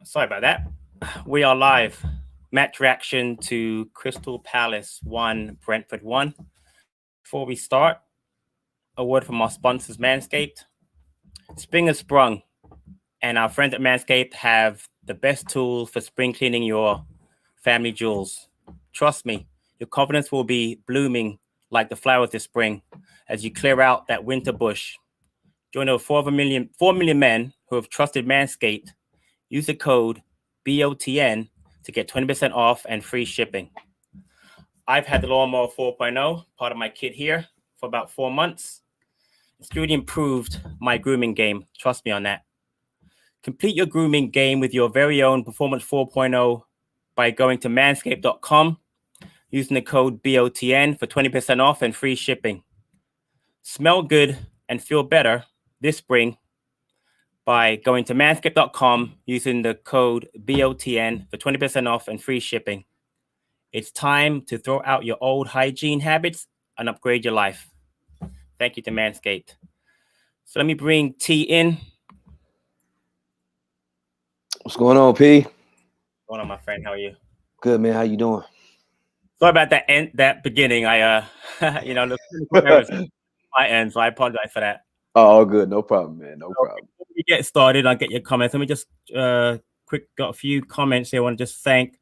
Sorry about that. We are live. Match reaction to Crystal Palace 1, Brentford 1. Before we start, a word from our sponsors, Manscaped. Spring has sprung, and our friends at Manscaped have the best tools for spring cleaning your family jewels. Trust me, your confidence will be blooming like the flowers this spring as you clear out that winter bush. Join over 4 million men who have trusted Manscaped. Use the code BOTN to get 20% off and free shipping. I've had the Lawnmower 4.0, part of my kit here, for about 4 months. It's really improved my grooming game. Trust me on that. Complete your grooming game with your very own Performance 4.0 by going to manscaped.com, using the code BOTN for 20% off and free shipping. Smell good and feel better this spring by going to manscaped.com using the code BOTN for 20% off and free shipping. It's time to throw out your old hygiene habits and upgrade your life. Thank you to Manscaped. So let me bring T in. What's going on, P? What's going on, my friend? How are you? Good, man. How you doing? Sorry about that beginning. I my end, so I apologize for that. Oh, all good. No problem, man. No problem. Before we get started, I'll get your comments. Let me just got a few comments here. I want to just thank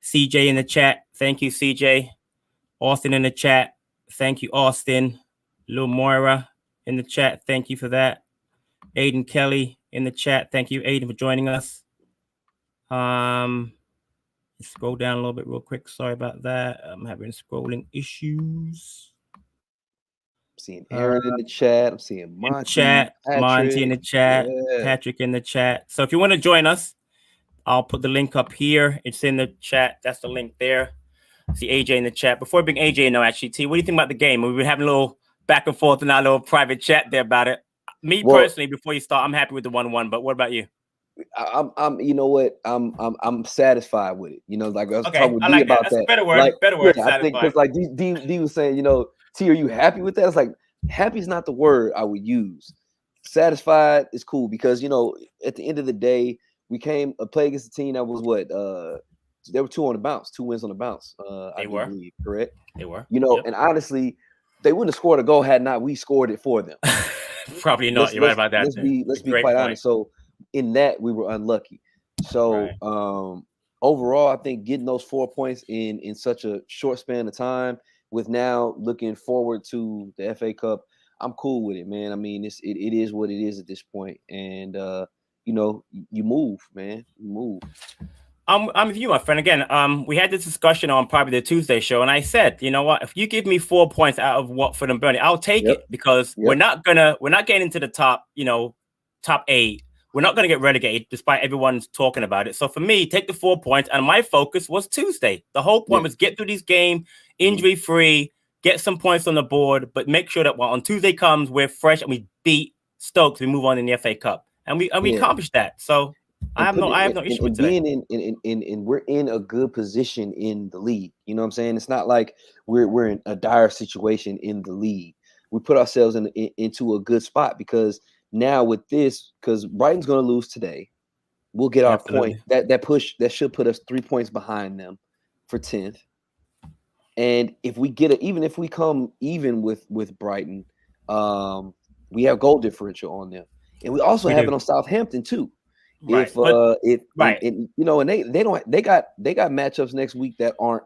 CJ in the chat. Thank you, CJ. Austin in the chat. Thank you, Austin. Lil Moira in the chat. Thank you for that. Aiden Kelly in the chat. Thank you, Aiden, for joining us. Let's scroll down a little bit real quick. Sorry about that. I'm having scrolling issues. I'm seeing Aaron in the chat. I'm seeing Monty, Monty in the chat, Patrick in the chat. So if you want to join us, I'll put the link up here. It's in the chat. That's the link there. See AJ in the chat. Before I bring AJ in, actually, T, what do you think about the game? We've been having a little back and forth in our little private chat there about it. Me personally, before you start, I'm happy with the 1-1. But what about you? I'm you know what? I'm satisfied with it. You know, like I was talking with D about that. Better word. Better word. Yeah, I think because like D was saying, you know, T, are you happy with that? It's like happy is not the word I would use. Satisfied is cool because you know at the end of the day we came play against a team that was what there were 2 on the bounce, 2 wins on the bounce. I believe, correct? They were. You know, and honestly, they wouldn't have scored a goal had not we scored it for them. Probably not. You're right about that. Let's be quite honest. So in that we were unlucky. So overall, I think getting those 4 points in such a short span of time, with now looking forward to the FA Cup, I'm cool with it, man. I mean, it is what it is at this point, and you know, you move, man, you move. I'm with you, my friend. Again, we had this discussion on probably the Tuesday show, and I said, you know what? If you give me 4 points out of Watford and Burnley, I'll take it because we're not getting into the top 8. We're not going to get relegated, despite everyone's talking about it. So for me, take the 4 points, and my focus was Tuesday. The whole point was get through this game injury-free, get some points on the board, but make sure that on Tuesday comes, we're fresh and we beat Stoke to move on in the FA Cup, and we accomplished that. So I have no issue with today. And we're in a good position in the league. You know what I'm saying? It's not like we're in a dire situation in the league. We put ourselves into a good spot because now with this, because Brighton's going to lose today, we'll get our point. That should put us 3 points behind them for 10th. And if we get even if we come even with Brighton, we have goal differential on them, and we also have it on Southampton too. Right. And you know, and they got matchups next week that aren't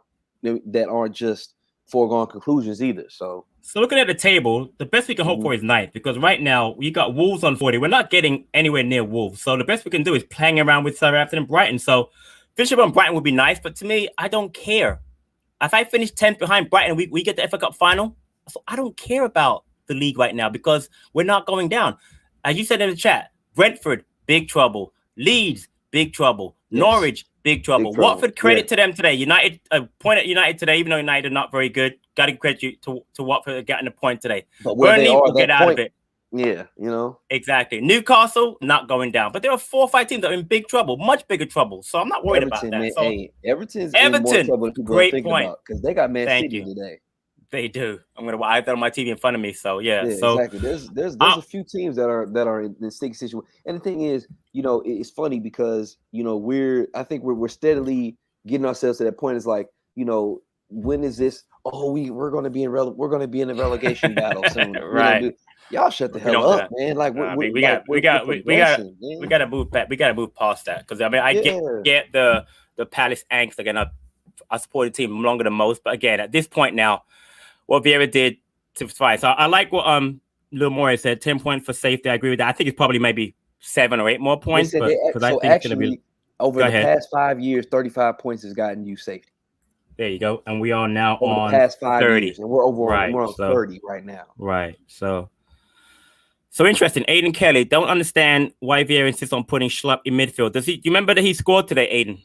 just foregone conclusions either. So looking at the table, the best we can hope for is 9th, because right now we got Wolves on 40. We're not getting anywhere near Wolves. So the best we can do is playing around with Southampton and Brighton. So finishing on Brighton would be nice, but to me, I don't care. If I finish 10th behind Brighton, we get the FA Cup final. So I don't care about the league right now because we're not going down. As you said in the chat, Brentford, big trouble. Leeds, big trouble. Yes. Norwich, big trouble. Watford, credit to them today. United, point at United today, even though United are not very good. Got to credit you to Watford for getting a point today. But Burnley will get out of it. Yeah, you know. Exactly. Newcastle, not going down. But there are 4 or 5 teams that are in big trouble, much bigger trouble. So I'm not worried about that. Man, Everton's in more trouble than people are thinking about because they got Man City today. They do. I have that on my TV in front of me. So yeah. Yeah, So exactly. There's a few teams that are in this sticky situation. And the thing is, it's funny because I think we're steadily getting ourselves to that point. It's like, when is this? Oh, we're going to be in a relegation battle soon. right. Y'all shut the We hell don't do up, that. man. Like We got to move back. We got to move past that because I mean I get the Palace angst again. I support the team longer than most, but again at this point now, what Vieira did to fight. So I like what Lil Morris said. 10 points for safety. I agree with that. I think it's probably maybe 7 or 8 more points, but because I think it's going to be over the past 5 years, 35 points has gotten you safety. There you go. And we are now over on the past 5 30. years, and we're on 30 right now. Right. So interesting. Aiden Kelly, don't understand why Vieira insists on putting Schlupp in midfield. Do you remember that he scored today, Aiden?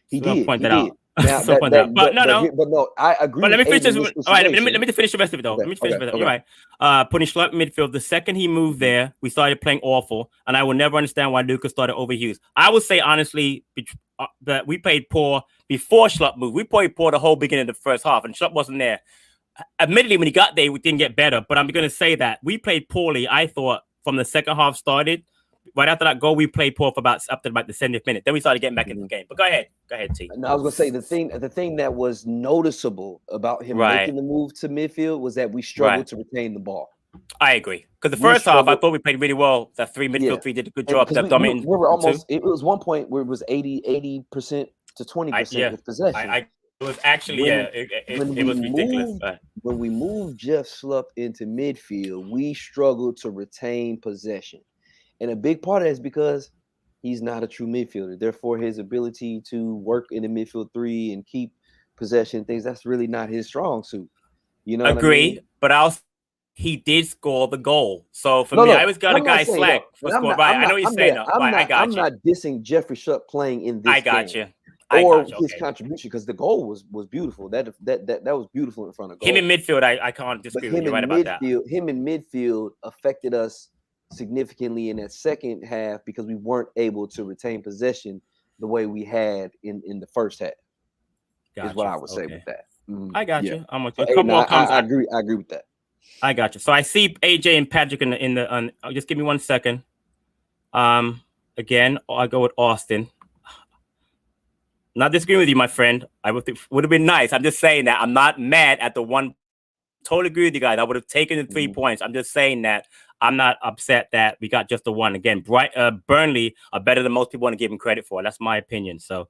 He did. Point that out. Now, but no, I agree. But let me finish this. All right, let me finish the rest of it though. Okay, let me finish it. You're right. Putting Schlupp in midfield. The second he moved there, we started playing awful, and I will never understand why Luca started over Hughes. I would say honestly that we played poor before Schlupp moved. We played poor the whole beginning of the first half, and Schlupp wasn't there. Admittedly, when he got there, we didn't get better. But I'm going to say that we played poorly. I thought from the second half started. Right after that goal, we played poor for up to about the 70th minute. Then we started getting back in the game. But go ahead, T. No, I was gonna say the thing that was noticeable about him making the move to midfield was that we struggled to retain the ball. I agree because the first half I thought we played really well. That midfield three did a good job. We were almost. It was one point where it was 80% to 20% with possession. It was actually it was ridiculous. When we moved Jeff Schlupp into midfield, we struggled to retain possession. And a big part of that is because he's not a true midfielder. Therefore, his ability to work in the midfield three and keep possession things, that's really not his strong suit. You know Agree, what I mean? But also he did score the goal. So for me, I always got a guy slack for scoring. Right, I know what you're saying. I'm not dissing Jeffrey Schlupp playing in this game. His contribution, because the goal was beautiful. That was beautiful in front of goal. Him in midfield, I can't disagree with you right about that. Him in midfield affected us significantly in that second half because we weren't able to retain possession the way we had in the first half. Is what I would say with that. I got you. I'm with you. I agree with that. I got you. So I see AJ and Patrick in the just give me 1 second. Again, I'll go with Austin. Not disagreeing with you, my friend. I would have been nice. I'm just saying that I'm not mad at the one. Totally agree with you guys. I would have taken the 3 points. I'm just saying that I'm not upset that we got just the one. Again, Burnley are better than most people want to give them credit for. That's my opinion. So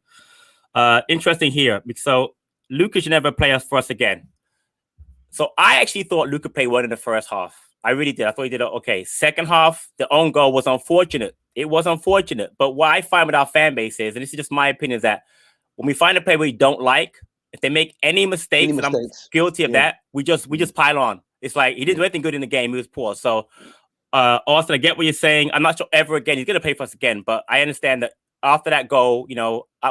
interesting here. So Luca should never play us for us again. So I actually thought Luca played well in the first half. I really did. I thought he did okay. Second half, the own goal was unfortunate. It was unfortunate. But what I find with our fan base is, and this is just my opinion, is that when we find a player we don't like, if they make any mistakes, and I'm guilty of that, we just pile on. It's like he didn't do anything good in the game. He was poor. So Austin, I get what you're saying. I'm not sure ever again he's going to play for us again, but I understand that after that goal,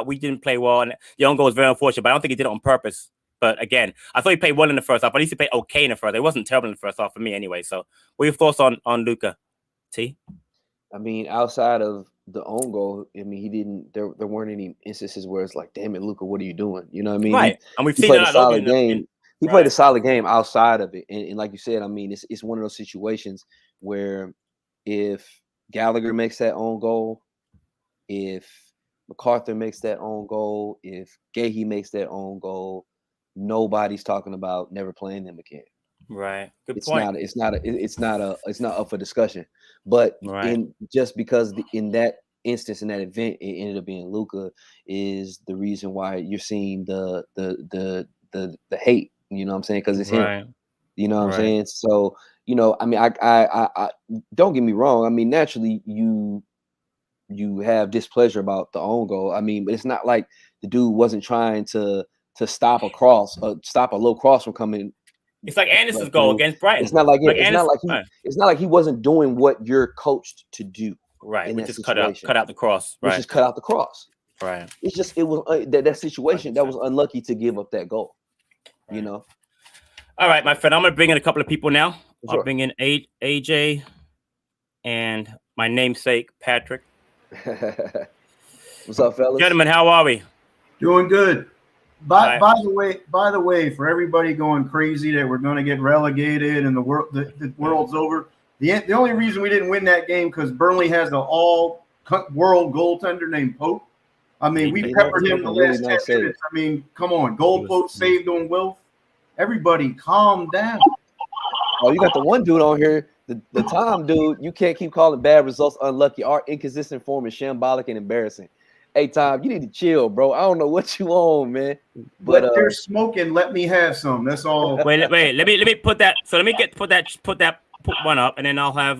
we didn't play well, and the own goal was very unfortunate. But I don't think he did it on purpose. But again, I thought he played well in the first half. At least he played okay in the first half. It wasn't terrible in the first half for me anyway. So what are your thoughts on Luca? T? I mean, outside of the own goal, I mean, he didn't. There weren't any instances where it's like, "Damn it, Luca, what are you doing?" You know what I mean? Right. And we've seen played a solid game. He played a solid game outside of it, and like you said, I mean, it's one of those situations where if Gallagher makes that own goal, if MacArthur makes that own goal, if Gahey makes that own goal, nobody's talking about never playing them again. Right. Good point. It's not up for discussion. But just because in that instance, in that event, it ended up being Luca is the reason why you're seeing the hate. You know what I'm saying? Because it's him. You know what I'm saying? So I mean, I don't get me wrong. I mean, naturally, you have displeasure about the own goal. I mean, but it's not like the dude wasn't trying to stop a low cross from coming. It's like Anderson's goal against Brighton. It's not like he wasn't doing what you're coached to do. Right. We just cut out the cross. Right. Just cut out the cross. Right. It's just it was that situation that was unlucky to give up that goal. Right. All right, my friend. I'm gonna bring in a couple of people now. Sure. I'll bring in AJ and my namesake Patrick. What's up, fellas? Gentlemen, how are we? Doing good. By the way, for everybody going crazy that we're going to get relegated and the world's over, the only reason we didn't win that game because Burnley has an all-world goaltender named Pope. I mean, we peppered him the last 10 minutes. I mean, come on. Goal post saved on Wilf. Everybody calm down. Oh, you got the one dude on here, the Tom dude. You can't keep calling bad results unlucky. Our inconsistent form is shambolic and embarrassing. Hey, Tom, you need to chill, bro. I don't know what you on, man. But they're smoking. Let me have some. That's all. Wait. Let me put that. So let me put one up, and then I'll have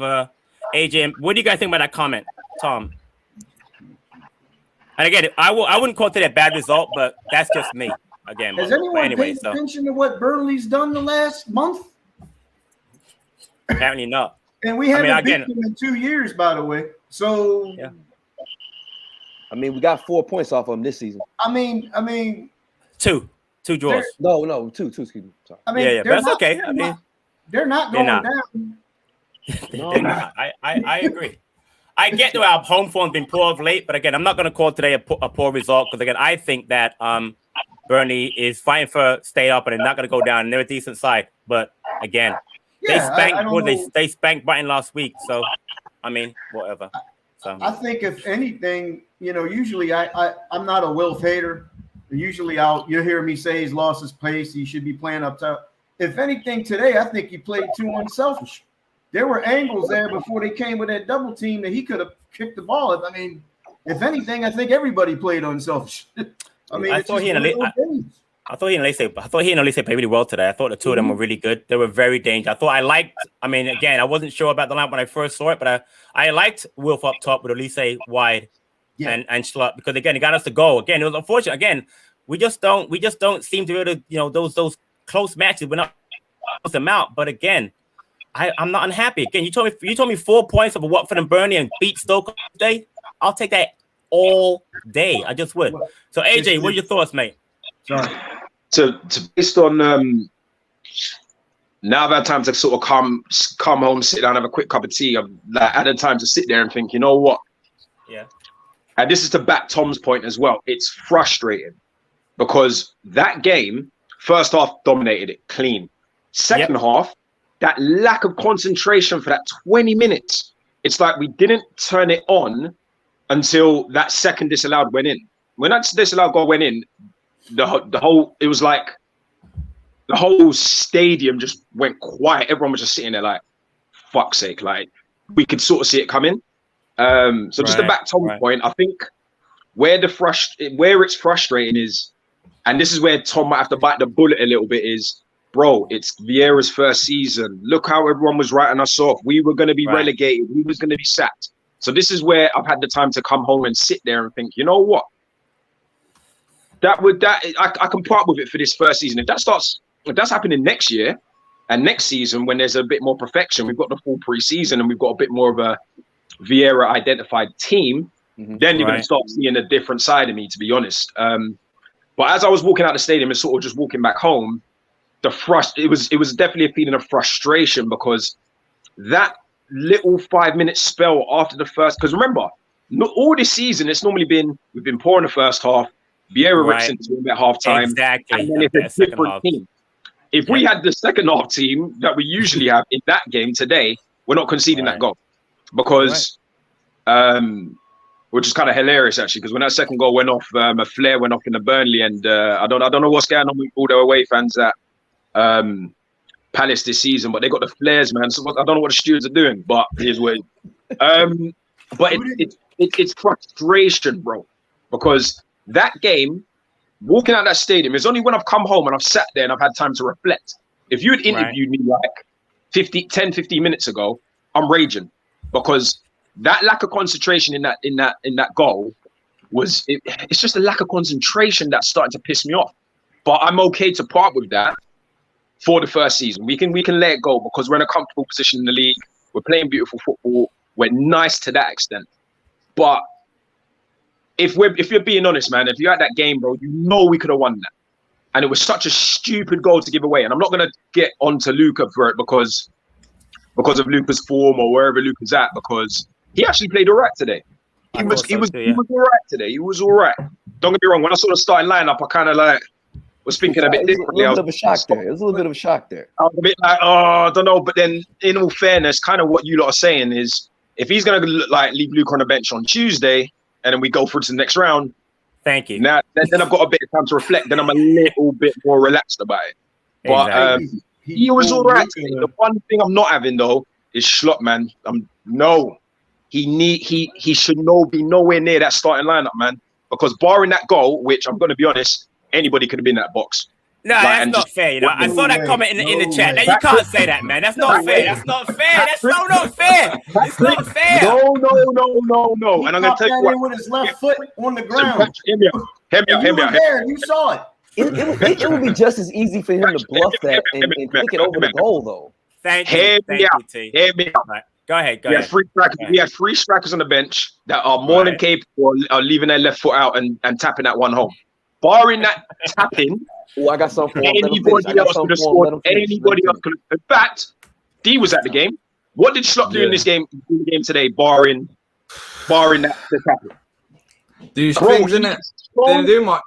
AJ. What do you guys think about that comment, Tom? And again, I wouldn't call it a bad result, but that's just me. Again, has anyone paid attention to what Burnley's done the last month? Apparently not. And we haven't beaten them in 2 years, by the way. So. Yeah. I mean, we got 4 points off of them this season. I mean, two draws. No, two. Excuse me. Sorry. I mean, yeah, that's okay. They're not going down. They're not. I agree. I get that our home form's been poor of late, but again, I'm not going to call today a poor result because again, I think that Burnley is fighting for stay up and they're not going to go down. And they're a decent side, but again, they spanked Brighton last week, so I mean, whatever. So I think if anything, usually I'm not a Wilf hater. Usually you'll hear me say he's lost his pace. He should be playing up top. If anything, today I think he played too unselfish. There were angles there before they came with that double team that he could have kicked the ball. I mean, if anything, I think everybody played unselfish. I mean, I thought he and Elise played really well today. I thought the two of them were really good. They were very dangerous. Again, I wasn't sure about the line when I first saw it, but I liked Wilf up top with Elise wide and Schlupp because again, it got us to go. Again, it was unfortunate. Again, we just don't seem to be able to, those close matches. We're not close them out. But again, I'm not unhappy. Again, you told me 4 points of a Watford and Burnley and beat Stoke today. I'll take that all day. I just would. So AJ, what are your thoughts, mate? Sorry. To based on now I've had time to sort of come home, sit down, have a quick cup of tea. I've had the time to sit there and think, you know what? Yeah. And this is to back Tom's point as well. It's frustrating because that game, first half dominated it clean. Second half, that lack of concentration for that 20 minutes. It's like we didn't turn it on until that second disallowed went in. When that disallowed goal went in, the whole stadium just went quiet. Everyone was just sitting there like, fuck's sake, like we could sort of see it coming. Just to back Tom's point, I think where it's frustrating is, and this is where Tom might have to bite the bullet a little bit, is bro, it's Vieira's first season. Look how everyone was writing us off. We were going to be relegated. We was going to be sacked. So this is where I've had the time to come home and sit there and think, you know what? I can part with it for this first season. If that's happening next year and next season when there's a bit more perfection, we've got the full pre-season and we've got a bit more of a Vieira identified team, then you're going to start seeing a different side of me, to be honest. But as I was walking out the stadium and sort of just walking back home, it was definitely a feeling of frustration because that little 5-minute spell after the first, because remember, all this season it's normally been we've been poor in the first half, Vieira rips into him at halftime, and then it's a different team. If we had the second half team that we usually have in that game today, we're not conceding that goal because, which is kind of hilarious actually, because when that second goal went off, a flare went off in the Burnley, and I don't know what's going on with all the away fans at Palace this season, but they got the flares, man. So I don't know what the stewards are doing, but here's what. But it's frustration, bro, because that game, walking out that stadium, is only when I've come home and I've sat there and I've had time to reflect. If you had interviewed me like 15 minutes ago, I'm raging because that lack of concentration in that goal it's just a lack of concentration that's starting to piss me off. But I'm okay to part with that for the first season. We can let it go because we're in a comfortable position in the league. We're playing beautiful football. We're nice to that extent. But if you're being honest, man, if you're at that game, bro, you know we could have won that. And it was such a stupid goal to give away. And I'm not going to get onto Luca for it because of Luca's form or wherever Luca's at, because he actually played all right today. He was all right today. He was all right. Don't get me wrong. When I saw the starting lineup, I kind of like, was thinking a bit differently. A little bit of a shock there. It was a little bit of a shock there. I was a bit like, I don't know. But then, in all fairness, kind of what you lot are saying is, if he's going to leave Luca on the bench on Tuesday, and then we go through to the next round. Thank you. Now, then I've got a bit of time to reflect. Then I'm a little bit more relaxed about it. But Exactly. he was all right. The one thing I'm not having though is Schlupp, man. No, he should be nowhere near that starting lineup, man. Because barring that goal, which I'm going to be honest, anybody could have been in that box. No, that's not fair. You know, I saw that comment in the chat. Now you can't say that, man. That's not fair. That's not fair. That's not fair. It's not fair. No. And I'm going to tell you what. With his left foot on the ground. Hear me out. You saw it. It would be just as easy for him to bluff that and kick it over the goal, though. Thank you. Hear me out. Right. Go ahead. We had three strikers on the bench that are more than capable of leaving their left foot out and tapping that one home. Barring that tapping, I got something. Anybody else could have scored. Anybody else could have. In fact, D was at the game. What did Schlupp do in this game? In the game today, barring that tapping. Do things in it. Didn't do much.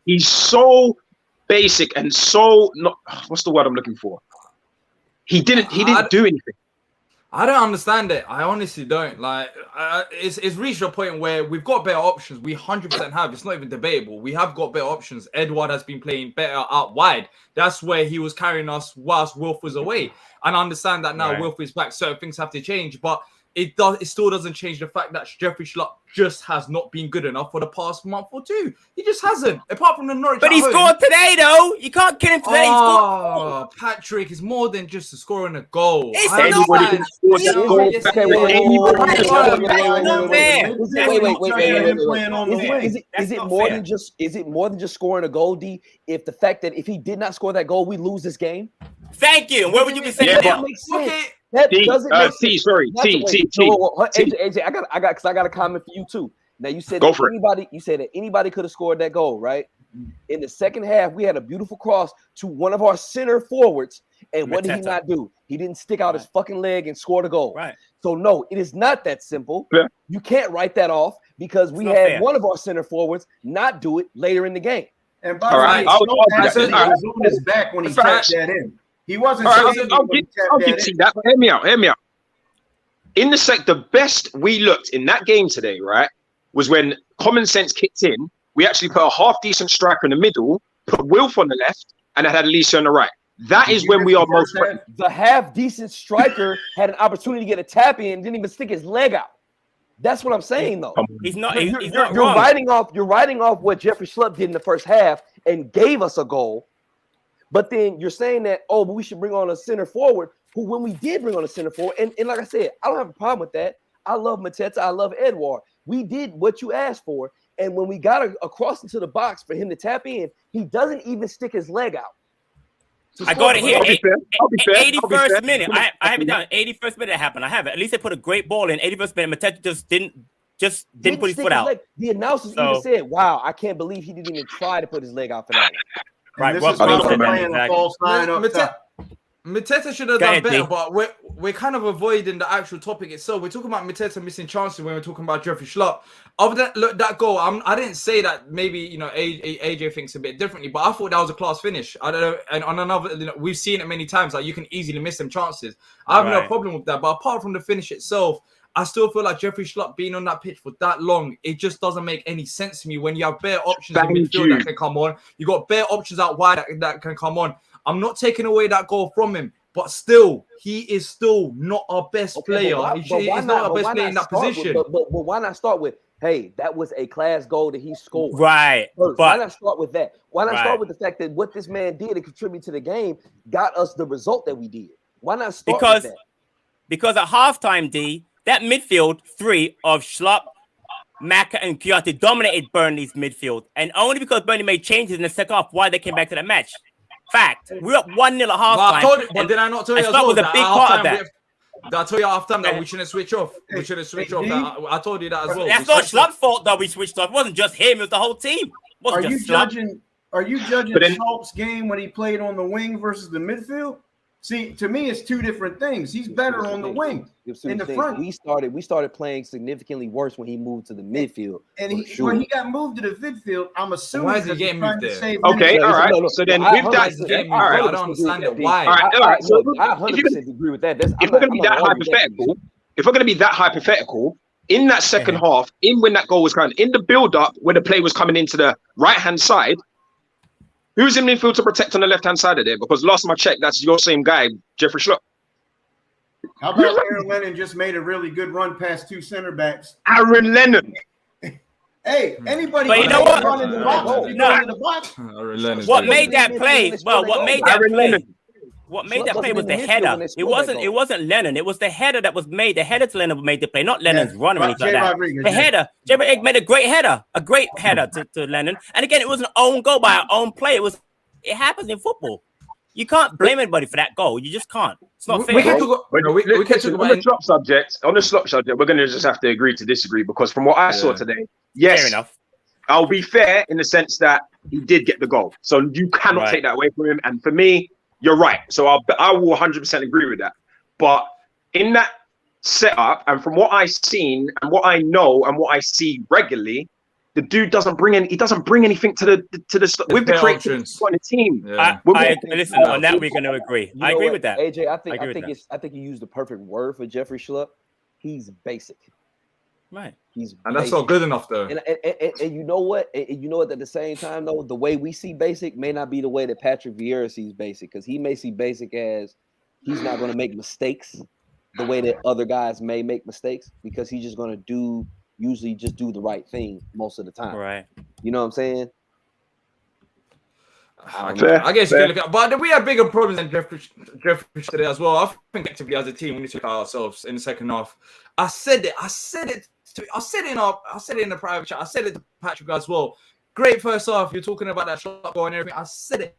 He's so basic and so not. What's the word I'm looking for? He didn't do anything. I don't understand it. I honestly don't. Like, it's reached a point where we've got better options. We 100% have. It's not even debatable. We have got better options. Edouard has been playing better out wide. That's where he was carrying us whilst Wilf was away. And I understand that now Wilf is back. Certain things have to change, but it still doesn't change the fact that Jeffrey Schlupp just has not been good enough for the past month or two. He just hasn't. Apart from the Norwich. But he scored today, though. You can't kill him today. Oh, Patrick is more than just scoring a goal. It's Is it more than just scoring a goal, D? If the fact that if he did not score that gool, we lose this game. Thank you. Where would you be saying now? Okay. That doesn't make sense. AJ, I got a comment for you too. Now you said that anybody could have scored that goal, right? In the second half, we had a beautiful cross to one of our center forwards, and what did he not do? He didn't stick out his fucking leg and score the goal. Right. So no, it is not that simple. Yeah. You can't write that off because we had one of our center forwards not do it later in the game. And by the way, he was on his back when he tapped that in. He wasn't. I'll get that. But hear me out. In the best we looked in that game today, right, was when common sense kicked in. We actually put a half decent striker in the middle, put Wilf on the left, and had Alicia on the right. That is when we are most. The half decent striker had an opportunity to get a tap in, didn't even stick his leg out. That's what I'm saying, though. He's not. You're writing off what Jeffrey Schlupp did in the first half and gave us a goal. But then you're saying that, but we should bring on a center forward, who when we did bring on a center forward, and like I said, I don't have a problem with that. I love Mateta. I love Edouard. We did what you asked for. And when we got across into the box for him to tap in, he doesn't even stick his leg out. I got it here. 81st minute. I have it down. 81st minute happened. I have it. At least they put a great ball in. 81st minute. Mateta just didn't put his foot out. The announcers even said, "Wow, I can't believe he didn't even try to put his leg out for that." Right, Mateta should have done better, but we're kind of avoiding the actual topic itself. We're talking about Mateta missing chances when we're talking about Jeffrey Schlupp. Other than that goal, I didn't say that. Maybe AJ thinks a bit differently, but I thought that was a class finish. I don't know, and on another, we've seen it many times. Like you can easily miss them chances. I have no problem with that, but apart from the finish itself, I still feel like Jeffrey Schlupp being on that pitch for that long, it just doesn't make any sense to me when you have bare options in midfield that can come on. You got bare options out wide that can come on. I'm not taking away that goal from him, but still, he is still not our best player. He's not our best player in that position. But why not start with, hey, that was a class goal that he scored? Right. But why not start with that? Why not start with the fact that what this man did to contribute to the game got us the result that we did? Why not start with that? Because at halftime, D, that midfield three of Schlupp, Maka, and Kyoto dominated Burnley's midfield. And only because Burnley made changes in the second half, why they came back to that match. Fact. We're up 1-0 at halftime. But did I not tell you as well was a big part of that? Did I tell you after time that we shouldn't switch off? We shouldn't switch off. I told you that as well. That's not Schlupp's fault that we switched off. It wasn't just him. It was the whole team. Are you judging Schlupp's game when he played on the wing versus the midfield? See, to me, it's two different things. He's better on the wing. In the front, we started playing significantly worse when he moved to the midfield. And when he got moved to the midfield, I'm assuming why is he getting moved there? Okay, all right. So then with that, I don't understand it. Why? All right. So I 100% agree with that. If we're going to be that hypothetical, in that second half, when that goal was coming, in the build-up, when the play was coming into the right-hand side, who's in midfield to protect on the left-hand side of there? Because last time I checked, that's your same guy, Jeffrey Schlupp. How about Aaron Lennon just made a really good run past two center backs? Aaron Lennon. Hey, anybody? But you know what? What made that play? Well, what made that play? What made that play was the header. It wasn't Lennon. It was the header that was made. The header to Lennon made the play, not Lennon's run or anything like that. The header. Jay made a great header to Lennon. And again, it was an own goal by our own play. It happens in football. You can't blame anybody for that goal. You just can't. It's not fair. We can talk about the Schlupp subject. On the Schlupp subject, we're going to just have to agree to disagree because from what I saw today, yes, fair enough. I'll be fair in the sense that he did get the goal, so you cannot take that away from him. And for me, you're right. So I will 100% agree with that. But in that setup, and from what I've seen and what I know and what I see regularly, the dude doesn't bring anything to the with the creativity on the team. Yeah. Listen, on that we're going to agree. I agree with that. AJ, I think you used the perfect word for Jeffrey Schlupp. He's basic. Right. And that's not good enough though. And you know what? At the same time though, the way we see basic may not be the way that Patrick Vieira sees basic, because he may see basic as he's not going to make mistakes the way that other guys may make mistakes, because he's just going to usually just do the right thing most of the time. Right. You know what I'm saying? I guess you can look at, but we have bigger problems than Jeffrey today as well. I think actively as a team we need to look at ourselves in the second half. I said it in the private chat. I said it to Patrick as well. Great first half. You're talking about that shot goal and everything. I said it.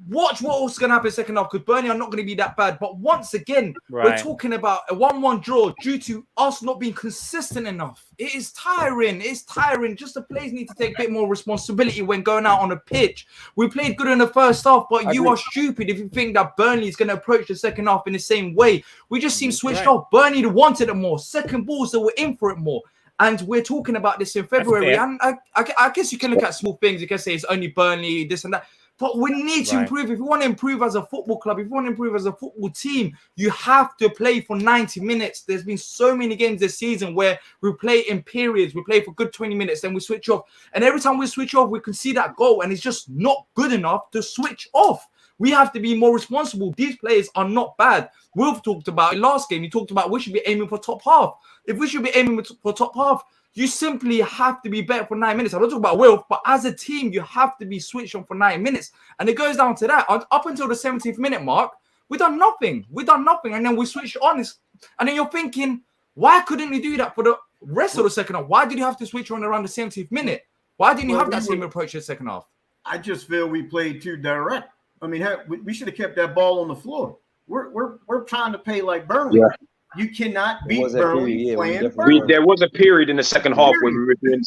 Watch what's going to happen second half, because Burnley are not going to be that bad. But once again, we're talking about a 1-1 draw due to us not being consistent enough. It is tiring. It's tiring. Just the players need to take a bit more responsibility when going out on the pitch. We played good in the first half, but you are stupid if you think that Burnley is going to approach the second half in the same way. We just seem switched off. Burnley wanted it more. Second balls, that were in for it more. And we're talking about this in February. And I guess you can look at small things. You can say it's only Burnley, this and that. But we need to improve. If you want to improve as a football club, if you want to improve as a football team, you have to play for 90 minutes. There's been so many games this season where we play in periods. We play for good 20 minutes, then we switch off. And every time we switch off, we can see that goal, and it's just not good enough to switch off. We have to be more responsible. These players are not bad. Wilf talked about it last game. He talked about we should be aiming for top half. If we should be aiming for top half, you simply have to be better for 9 minutes. I don't talk about Wilf, but as a team, you have to be switched on for 9 minutes. And it goes down to that. Up until the 70th minute mark, we done nothing. And then we switched on. And then you're thinking, why couldn't you do that for the rest of the second half? Why did you have to switch on around the 70th minute? Why didn't you have that same approach in the second half? I just feel we played too direct. I mean, we should have kept that ball on the floor. We're trying to play like Burnley. Yeah. You cannot beat Burnley playing Burnley. There was a period in the second half where we were doing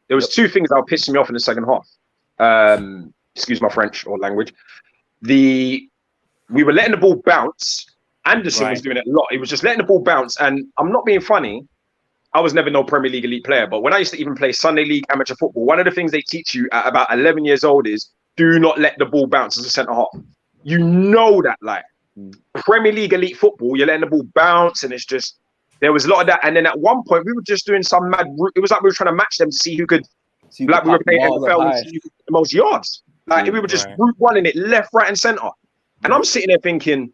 there was two things that were pissing me off in the second half. Excuse my French or language. We were letting the ball bounce. Anderson was doing it a lot. He was just letting the ball bounce. And I'm not being funny. I was never no Premier League elite player. But when I used to even play Sunday League amateur football, one of the things they teach you at about 11 years old is do not let the ball bounce as a centre half. You know that, like. Premier League elite football, you're letting the ball bounce, and it's just there was a lot of that. And then at one point, we were just doing some mad. It was like we were trying to match them to see who could. We were playing NFL and see who could get the most yards. Like we were just route running it left, right, and centre. And I'm sitting there thinking,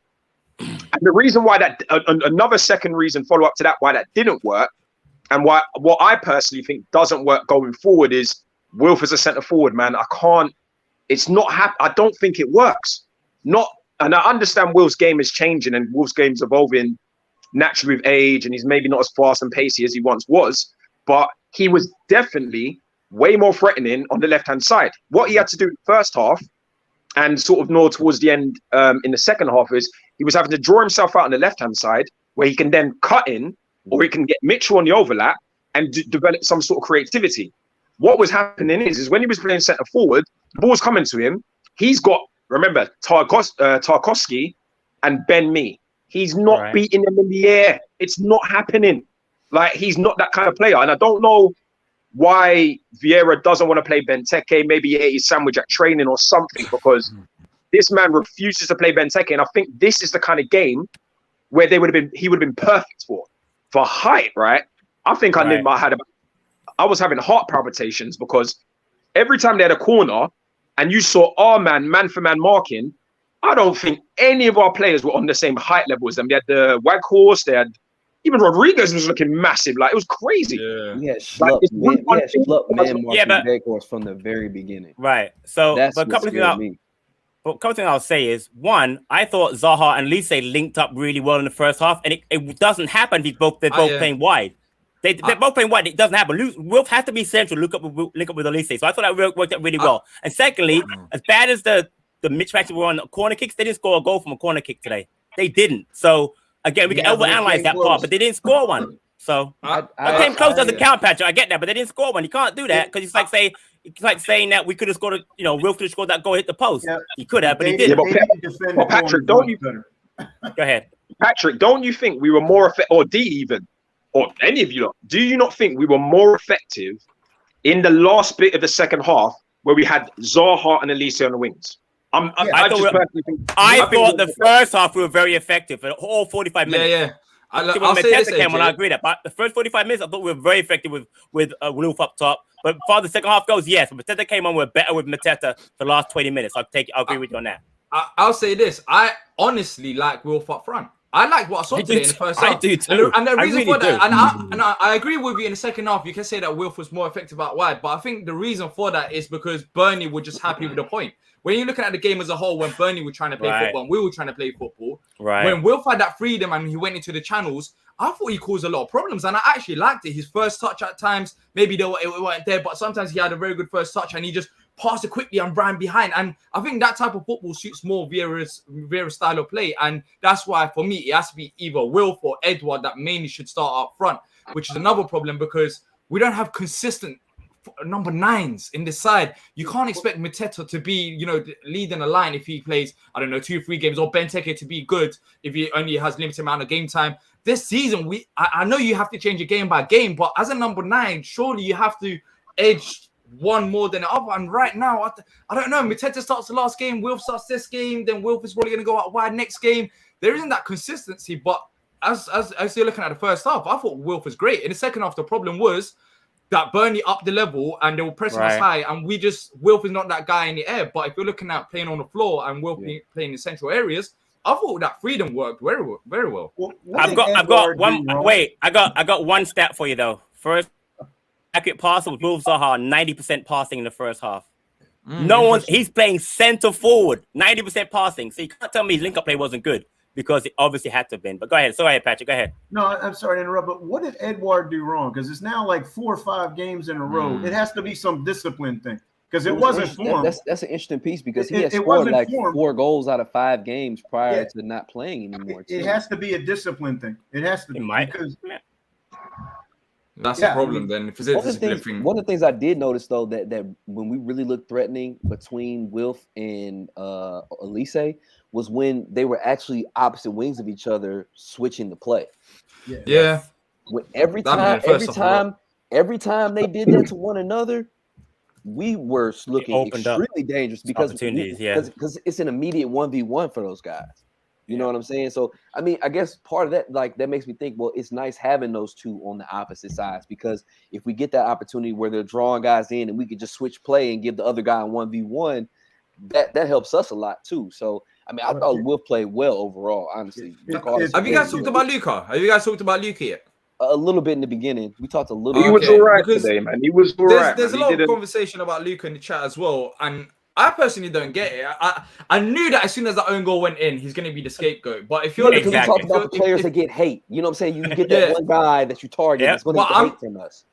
and the reason why that another second reason follow up to that why that didn't work, and why what I personally think doesn't work going forward is Wilf as a centre forward, man. I can't. It's not. I don't think it works. And I understand Will's game is changing and Will's game's evolving naturally with age, and he's maybe not as fast and pacey as he once was, but he was definitely way more threatening on the left-hand side. What he had to do in the first half and sort of more towards the end in the second half is he was having to draw himself out on the left-hand side where he can then cut in, or he can get Mitchell on the overlap and develop some sort of creativity. What was happening is when he was playing centre forward, the ball's coming to him. He's got, remember, Tarkowski and Ben Mee. He's not beating them in the air. It's not happening. Like, he's not that kind of player. And I don't know why Vieira doesn't want to play Benteke. Maybe he ate his sandwich at training or something, because this man refuses to play Benteke. And I think this is the kind of game where he would have been perfect for height, right? I think I was having heart palpitations, because every time they had a corner and you saw our man for man marking, I don't think any of our players were on the same height level as them. They had the Waghorse, they had even Rodriguez was looking massive. Like, it was crazy. Yeah. We had Schlupp, man marking Waghorse from the very beginning. Right. So, but a couple of things I'll say is, one, I thought Zaha and Lise linked up really well in the first half, and it doesn't happen. They're both playing wide. They're both playing wide. It doesn't happen. Wolf has to be central. Link up with Elise. So I thought that worked out really well. And secondly, as bad as the mismatches were on corner kicks, they didn't score a goal from a corner kick today. They didn't. So again, we can overanalyze that part, but they didn't score one. So I came close doesn't count, Patrick. I get that, but they didn't score one. You can't do that, because it's like saying that we could have scored. Wolf could have scored that goal, hit the post. Yeah. He could have, but he didn't. But Patrick, don't you? Go ahead, Patrick. Don't you think we were more effective, or D even? Or any of you lot, do you not think we were more effective in the last bit of the second half, where we had Zaha and Elise on the wings? I thought the first half we were very effective for all 45 minutes. Yeah. I'll say this, when I agree that, but the first 45 minutes I thought we were very effective with Wolf up top. But for the second half goes, yes, when Mateta came on, we're better with Mateta for the last 20 minutes. I'll agree with you on that. I'll say this: I honestly like Wolf up front. I like what I saw today in the first half. I do too. And the reason for that, and I agree with you in the second half. You can say that Wolf was more effective out wide, but I think the reason for that is because Burnley were just happy with the point. When you're looking at the game as a whole, when Burnley were trying to play football and we were trying to play football, when Wolf had that freedom and he went into the channels, I thought he caused a lot of problems, and I actually liked it. His first touch at times, maybe it weren't there, but sometimes he had a very good first touch, and he just passed it quickly and ran behind. And I think that type of football suits more Vieira's style of play. And that's why, for me, it has to be either Wilf or Edouard that mainly should start up front, which is another problem because we don't have consistent number 9s in this side. You can't expect Mateta to be, leading a line if he plays, 2-3 games, or Benteke to be good if he only has limited amount of game time. This season, I know you have to change it game by game, but as a number 9, surely you have to edge one more than the other. And right now, I don't know. Mateta starts the last game, Wilf starts this game, then Wilf is probably going to go out wide next game. There isn't that consistency. But as you're looking at the first half, I thought Wilf was great. In the second half, the problem was that Burnley upped the level and they were pressing us high, and Wilf is not that guy in the air. But if you're looking at playing on the floor and Wilf playing in central areas, I thought that freedom worked very well. I've got one. Wait, I got one stat for you though. First accurate pass with Wolves Zaha, 90% passing in the first half. He's playing center forward, 90% passing. So you can't tell me his link-up play wasn't good, because it obviously had to have been. But go ahead. Sorry, Patrick. Go ahead. No, I'm sorry to interrupt, but what did Edouard do wrong? Because it's now like 4 or 5 games in a row. It has to be some discipline thing, because it wasn't form. That's an interesting piece, because he has scored like 4 goals out of 5 games prior to not playing anymore. It has to be a discipline thing. It has to be. Because that's the problem then. If it's a discipline thing. One of the things I did notice though, that when we really looked threatening between Wilf and Elise, was when they were actually opposite wings of each other, switching the play. Yeah. When every time they did that to one another, we were looking extremely dangerous, because it's an immediate 1v1 for those guys. You know what I'm saying? So, I mean, I guess part of that, that makes me think, well, it's nice having those two on the opposite sides, because if we get that opportunity where they're drawing guys in and we could just switch play and give the other guy a 1v1, that helps us a lot too. So, I mean, I thought Will played well overall, honestly. Have you guys talked about Luca? Have you guys talked about Luca yet? A little bit in the beginning. We talked a little bit. He was all right today, man. He was all right. There's a lot of conversation about Luca in the chat as well, and I personally don't get it. I knew that as soon as the own goal went in, he's going to be the scapegoat. But if you're we talked about the players that get hate, you know what I'm saying? You get that one guy that you target that's going to get hate from us.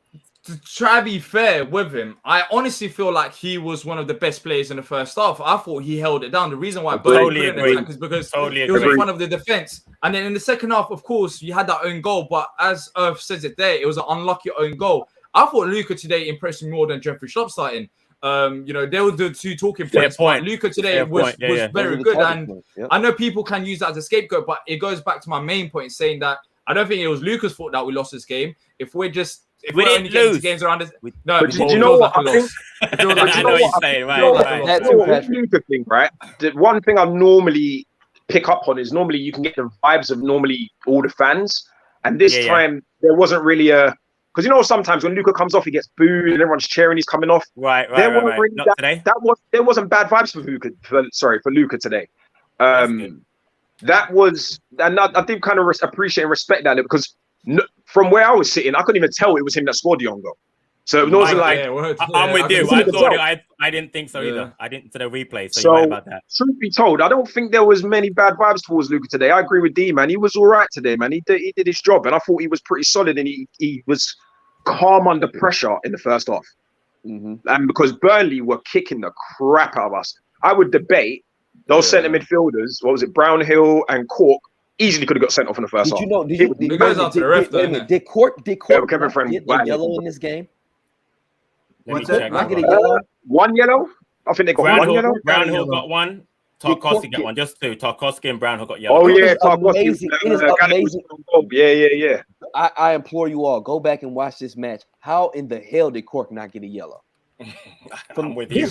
To try to be fair with him, I honestly feel like he was one of the best players in the first half. I thought he held it down. The reason why Burnley couldn't attack is because he was in front of the defense. And then in the second half, of course, you had that own goal. But as Earth says it there, it was an unlucky own goal. I thought Luca today impressed me more than Jeffrey Schlupp starting. You know, they were the two talking points. But Luca today was very good, and I know people can use that as a scapegoat, but it goes back to my main point, saying that I don't think it was Luca's fault that we lost this game. If we're only getting to games around this, no. But do you know what? I think I know what you're saying, right? That's the Luca thing, right? The one thing I normally pick up on is normally you can get the vibes of normally all the fans, and this time there wasn't really a. Because you know sometimes when Luca comes off, he gets booed and everyone's cheering. He's coming off. Right. Really there wasn't bad vibes for Luca. For Luca today. That was, and I did kind of appreciate and respect that because from where I was sitting, I couldn't even tell it was him that scored the own goal. So it wasn't I'm with you. I didn't think so either. I didn't to the replay. So you're right about that. Truth be told, I don't think there was many bad vibes towards Luca today. I agree with D, man. He was all right today, man. He did his job, and I thought he was pretty solid, and he was calm under pressure in the first half. And because Burnley were kicking the crap out of us, I would debate those centre midfielders. What was it? Brownhill and Cork easily could have got sent off in the first half. Did Cork get the yellow in this game? What's that? Not get a yellow. One yellow. I think they got one yellow. Brownhill got one. Tarkowski got one. Just two. Tarkowski and Brownhill got yellow. Oh yeah, Tarkowski. It is amazing. Yeah. I implore you all, go back and watch this match. How in the hell did Cork not get a yellow? I'm with you.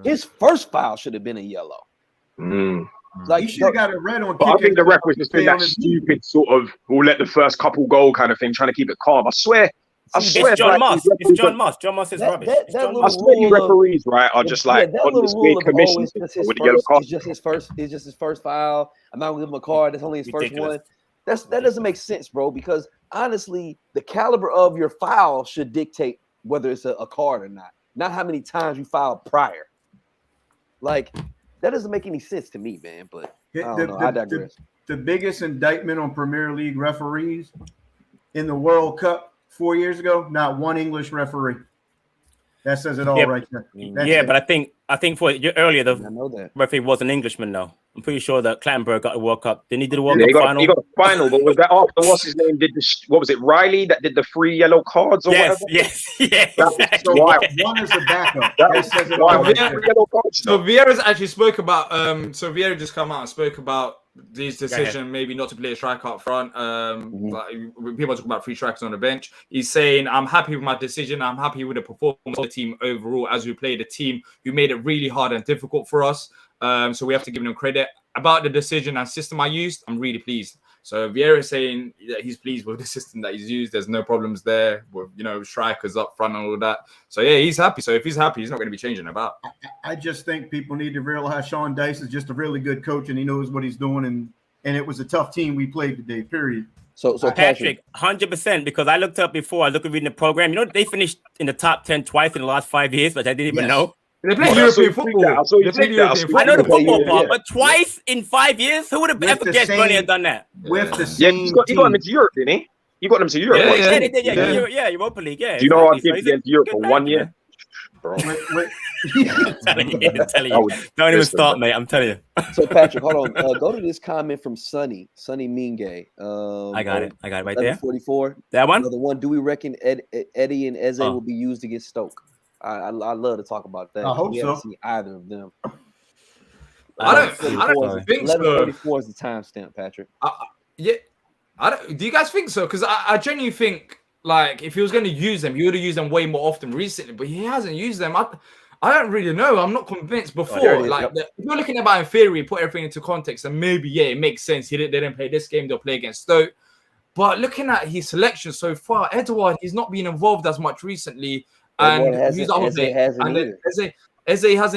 His first foul should have been a yellow. Like he should have got a red on. But I think the ref was just doing that stupid sort of we'll let the first couple goal kind of thing, trying to keep it calm. I swear. It's John Moss. It's John Moss. John Moss is rubbish. I swear you referees, right, are just like on this big commission with the yellow card. It's just his first foul. I'm not gonna give him a card. That's only his first one. That doesn't make sense, bro. Because honestly, the caliber of your foul should dictate whether it's a card or not how many times you fouled prior. Like that doesn't make any sense to me, man. But I don't know. I digress. The biggest indictment on Premier League referees in the World Cup 4 years ago, not one English referee. That says it all right there. But I think for earlier the referee was an Englishman though. I'm pretty sure that Clattenburg got the World Cup. Didn't he do the World Cup final? He got the final, but was that after what's his name did what was it, Riley that did the 3 yellow cards or whatever? Yes. So one is a backup. That says it all right there. So Vieira's actually spoke about so Vieira just come out and spoke about his decision maybe not to play a striker up front. Like, people are talking about 3 strikers on the bench. He's saying, I'm happy with my decision. I'm happy with the performance of the team overall as we played a team who made it really hard and difficult for us. So we have to give him credit. About the decision and system I used, I'm really pleased. So Vieira is saying that he's pleased with the system that he's used. There's no problems there with, strikers up front and all that. So yeah, he's happy. So if he's happy, he's not going to be changing about. I just think people need to realize Sean Dice is just a really good coach and he knows what he's doing. And it was a tough team we played today, period. So Patrick, 100%, because I looked up before, I looked at reading the program. They finished in the top 10 twice in the last 5 years, which I didn't even know. They play European football. I know the football part, but twice in 5 years? Who would have ever guessed Burnley had done that? With the same you got them into Europe, didn't he? You got them to Europe. Yeah, Europa League, yeah. Do you know how I did against Europe for 1 year? Bro. I'm telling you. Don't even start, mate. I'm telling you. So Patrick, hold on. Go to this comment from Sonny Minge. I got it right there. 44. That one? Another one. Do we reckon Eddie and Eze will be used against Stoke? I love to talk about that. I hope we so. haven't seen either of them. I don't think so. 11:44 is the timestamp, Patrick. Do you guys think so? Because I genuinely think, like, if he was going to use them, he would have used them way more often recently, but he hasn't used them. I don't really know. I'm not convinced before. If you're looking about in theory, put everything into context, and maybe, it makes sense. They didn't play this game, they'll play against Stoke. But looking at his selection so far, Edouard, he's not been involved as much recently. And Eze hasn't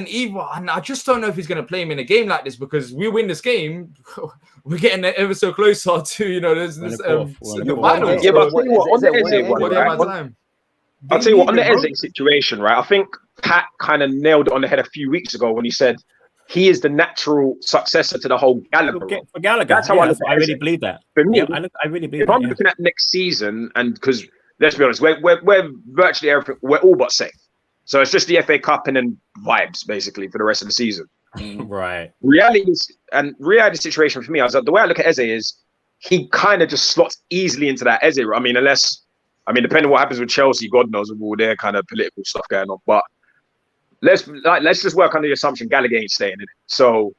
either. And I just don't know if he's going to play him in a game like this, because we win this game, we're getting ever so closer to, there's this the final. Yeah, but I'll tell you what, on the Eze one, I'll tell you what, on the Eze situation, right, I think Pat kind of nailed it on the head a few weeks ago when he said he is the natural successor to the whole Gallagher. For Gallagher, that's how I really believe that. For me, I really believe if that. I'm looking at next season, and because let's be honest, we're virtually everything, we're all but safe. So it's just the FA Cup and then vibes basically for the rest of the season. Right. Reality situation for me, the way I look at Eze is he kind of just slots easily into that Eze. I mean, depending on what happens with Chelsea, God knows with all their kind of political stuff going on. But let's just work on the assumption Gallagher ain't staying in it. So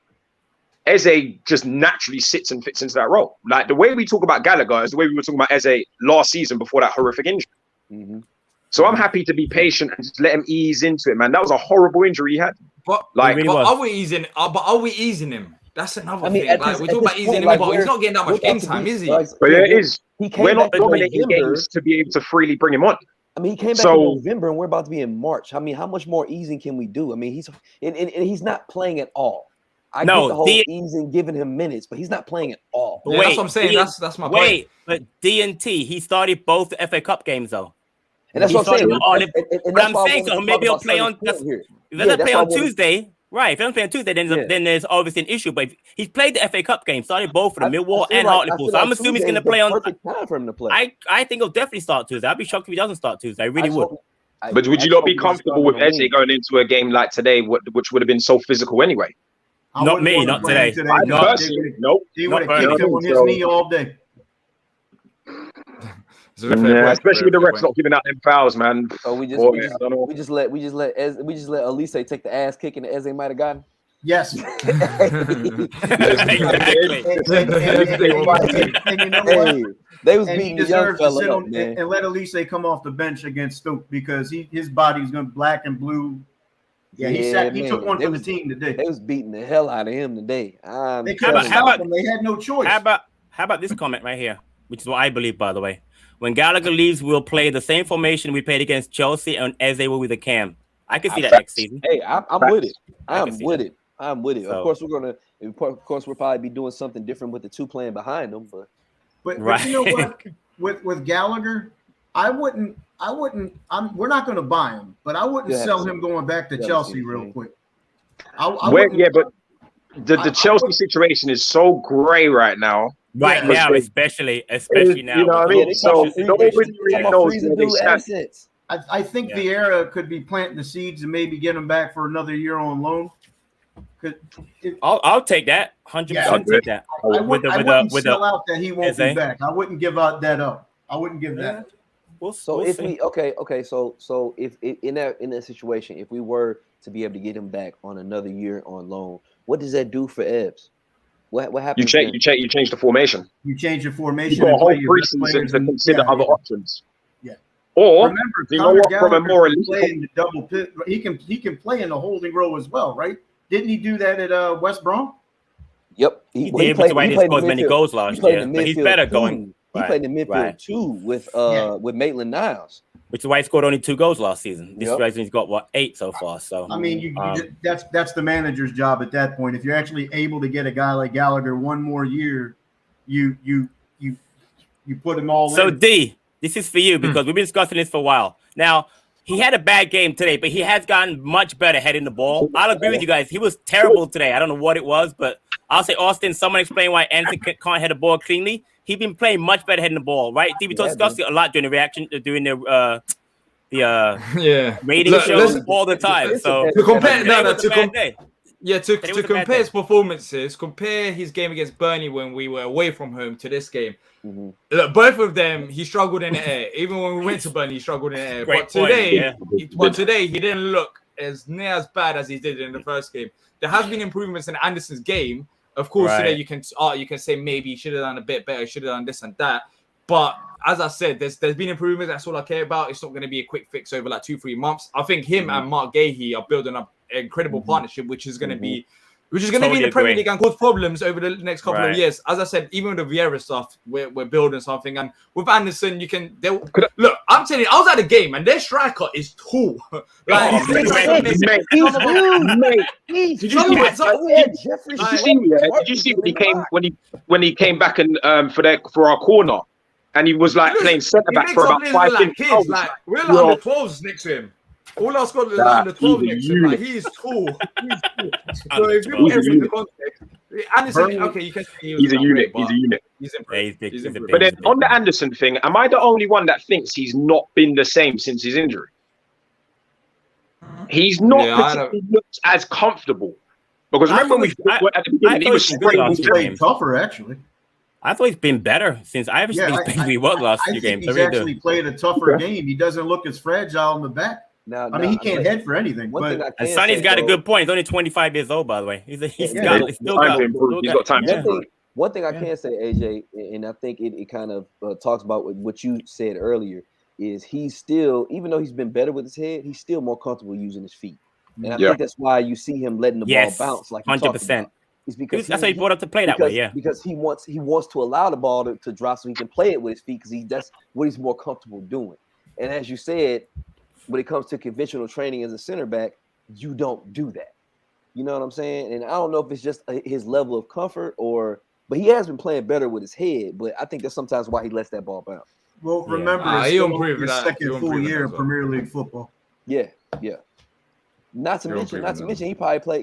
Eze just naturally sits and fits into that role. Like the way we talk about Gallagher is the way we were talking about Eze last season before that horrific injury. Mm-hmm. So I'm happy to be patient and just let him ease into it, man. That was a horrible injury he had. But are we easing? But are we easing him? That's another thing. Like, we talk about easing him, but he's not getting that much game time, is he? But it is. We're not dominating games to be able to freely bring him on. I mean, he came back in November, and we're about to be in March. I mean, how much more easing can we do? I mean, he's not playing at all. I get the whole easing, giving him minutes, but he's not playing at all. Yeah, that's what I'm saying. That's my point. But D&T, he started both the FA Cup games though. And that's what I'm saying. But I'm saying so. Maybe he'll play on. If he doesn't play on Tuesday, right? If he doesn't play on Tuesday, then there's obviously an issue. But he's played the FA Cup game, started both for the Millwall and Hartlepool. So I'm assuming he's going to play on. Perfect time for him to play. I think he'll definitely start Tuesday. I'd be shocked if he doesn't start Tuesday. I really would. But would you not be comfortable with Eze going into a game like today, which would have been so physical anyway? Not me, not today. Nope. He would have kicked him on his knee all day. Especially with the refs not giving out them fouls, man. So we just let Elise take the ass kicking that Eze might have gotten. Yes. Exactly. And you know what? They was beating the young fella up, man. And let Elise come off the bench against Stoke because his body's going to black and blue. Yeah, he took one for the team today. They was beating the hell out of him today. They couldn't stop him. They had no choice. How about this comment right here, which is what I believe, by the way. When Gallagher leaves, we'll play the same formation we played against Chelsea, and Eze will be the cam. I can see that next season. Hey, I'm with it. I'm with it. So, of course, we'll probably be doing something different with the two playing behind them, but you know what? with Gallagher, we're not going to buy him, but I wouldn't sell him going back to Chelsea real quick. But the Chelsea situation is so gray right now. Right now, especially now. You know what I mean? So nobody really knows where they stand. I think Vieira could be planting the seeds and maybe get him back for another year on loan. I'll take that. 100% take that. I wouldn't sell out that he won't be back. I wouldn't give out that up. I wouldn't give that. So if in that situation, if we were to be able to get him back on another year on loan, what does that do for Ebbs? What happens? You change the formation. You change your formation. You got a whole preseason to consider other options. Yeah. Or remember, you know what? From a more playing the double pit, he can play in the holding row as well, right? Didn't he do that at West Brom? Yep, he did. But he didn't score as many goals last year. But he's better going. He played in the midfield too with Maitland-Niles. Which is why he scored only 2 goals last season. This season he's got 8 so far. So I mean, that's the manager's job at that point. If you're actually able to get a guy like Gallagher one more year, you put him all in. So D, this is for you because we've been discussing this for a while. Now he had a bad game today, but he has gotten much better heading the ball. I'll agree with you guys. He was terrible today. I don't know what it was, but I'll say, Austin, someone explain why Anthony can't head the ball cleanly. He's been playing much better heading the ball, right? We discussed it a lot during the rating shows all the time. So to compare, to compare his performances, compare his game against Burnley when we were away from home to this game. Mm-hmm. Look, both of them, he struggled in the air. Even when we went to Burnley, he struggled in the air. Today, he didn't look as near as bad as he did in the first game. There has been improvements in Anderson's game. Of course, today you can say maybe he should have done a bit better, should have done this and that. But as I said, there's been improvements. That's all I care about. It's not going to be a quick fix over like 2-3 months. I think him and Mark Gahey are building up an incredible partnership, which is going to be in the Premier League and cause problems over the next couple of years. As I said, even with the Vieira stuff, we're building something. And with Anderson, look. I'm telling you, I was at the game and their striker is tall. Did you see when he came back and for our corner, and he was like playing centre back for about 5 minutes? We're under 12s next to him. All our squad is under 12 next to him. Like, he is tall. So if you put everything in the context, Anderson, okay, you can say he's a unit. He's a unit. He's big. But then on the Anderson thing, am I the only one that thinks he's not been the same since his injury? He's not particularly looked as comfortable. Because remember when at the beginning, he was playing tougher, actually. I thought he's been better since I've seen he was last few games. He's actually played a tougher game. He doesn't look as fragile in the back. Now, I mean, he can't head for anything. But and Sonny's got a good point. He's only 25 years old, by the way. He's still got time to improve. One thing I can say, AJ, and I think it kind of talks about what you said earlier, is he's still, even though he's been better with his head, he's still more comfortable using his feet. And I think that's why you see him letting the ball bounce like 100%. It's because that's why he brought up to play that way, because he wants to allow the ball to drop so he can play it with his feet, because that's what he's more comfortable doing. And as you said, when it comes to conventional training as a center back, you don't do that. You know what I'm saying? And I don't know if it's just his level of comfort but he has been playing better with his head. But I think that's sometimes why he lets that ball bounce. Well, remember, it's his second full year in Premier League football. Yeah. Not to mention, he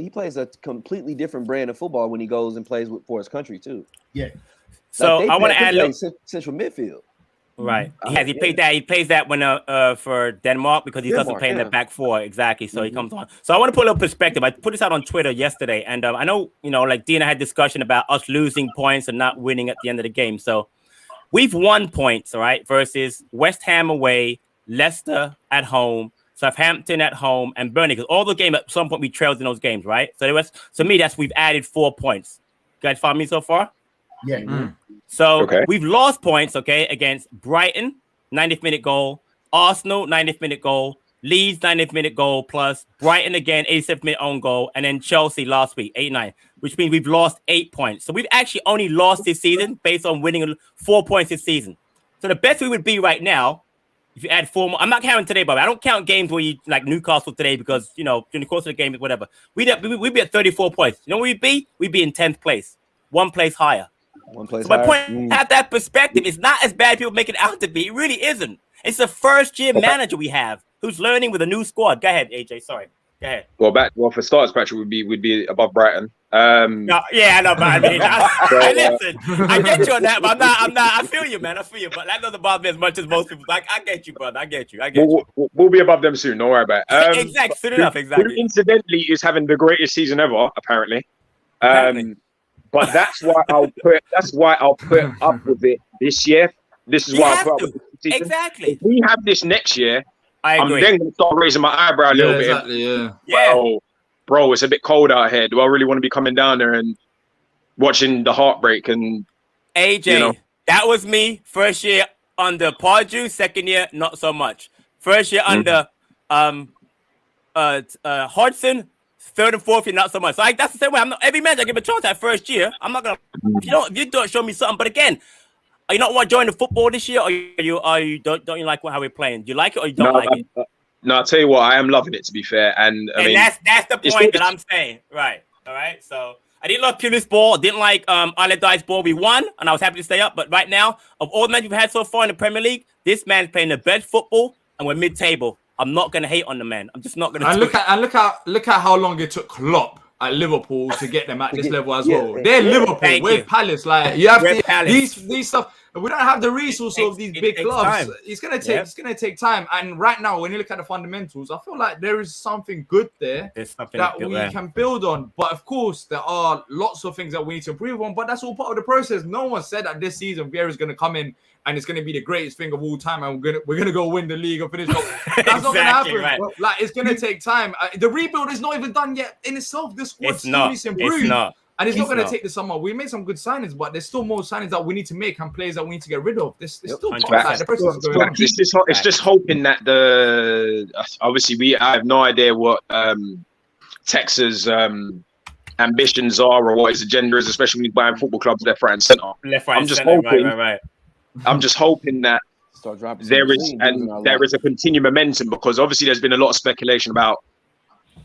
plays a completely different brand of football when he goes and plays for his country too. Yeah. So I want to add central midfield. Right. He plays that when for Denmark, because he's also playing the back four. Exactly. So he comes on. So I want to put a little perspective. I put this out on Twitter yesterday, and I know, like Dina had discussion about us losing points and not winning at the end of the game. So we've won points, all right, versus West Ham away, Leicester at home, Southampton at home, and Burnley. Because all the games at some point we trailed in those games, right? So me, we've added 4 points. You guys follow me so far? Yeah. Mm. So we've lost points, against Brighton, 90th minute goal, Arsenal, 90th minute goal, Leeds, 90th minute goal, plus Brighton again, 87th minute own goal, and then Chelsea last week, 8-9, which means we've lost 8 points. So we've actually only lost this season based on winning 4 points this season. So the best we would be right now, if you add 4 more, I'm not counting today, but I don't count games where you like Newcastle today because, during the course of the game, whatever. We'd be at 34 points. You know where we'd be? We'd be in 10th place, 1 place higher. So my point, have that perspective. It's not as bad as people make it out to be. It really isn't. It's the first-year manager we have who's learning with a new squad. Go ahead, AJ. Sorry. Go ahead. Well, for starters, Patrick would be above Brighton. I know, but I mean, listen, I get you on that, but I'm not. I feel you, man. I feel you, but that doesn't bother me as much as most people. Like, I get you, brother. I get you. We'll be above them soon. Don't worry about it. Exactly. Soon enough. Exactly. Who incidentally is having the greatest season ever, apparently. But that's why I'll put up with it this year. This is why I'll put up with it this season. Exactly. If we have this next year, I'm then going to start raising my eyebrow a little bit. Exactly, Bro, it's a bit cold out here. Do I really want to be coming down there and watching the heartbreak? And AJ, that was me first year under Pardew, second year not so much. First year under Hodgson, third and fourth year not so much. So that's the same way. Every man I give a chance that first year. I'm not gonna. If you don't show me something, but again. Are you not want to join the football this year, or don't you like how we're playing? Do you like it or you don't like it? No, I'll tell you what, I am loving it, to be fair. And I mean, that's the point that I'm saying. Right. All right. So I didn't love Pulis' ball. Didn't like Allardyce's ball. We won, and I was happy to stay up. But right now, of all the men we've had so far in the Premier League, this man's playing the best football, and we're mid-table. I'm not going to hate on the man. I'm just not going to. And look at how long it took Klopp at Liverpool to get them at this level as well. They're Liverpool. We're Palace. Like you have these stuff. We don't have the resources of these big clubs. It's gonna take time. And right now, when you look at the fundamentals, I feel like there is something good there that we can build on. But of course, there are lots of things that we need to improve on. But that's all part of the process. No one said that this season Vieira is gonna come in and it's gonna be the greatest thing of all time, and we're gonna go win the league and finish. That's not gonna happen. Right. Like it's gonna take time. The rebuild is not even done yet in itself. This squad still needs to improve. It's not. And it's not going to take the summer. We made some good signings, but there's still more signings that we need to make and players that we need to get rid of. This is still part of the process is going on. It's just hoping that obviously I have no idea what Texas ambitions are or what his agenda is, especially when he's buying football clubs left, right, and centre. I'm just hoping that there is a continued momentum, because obviously there's been a lot of speculation about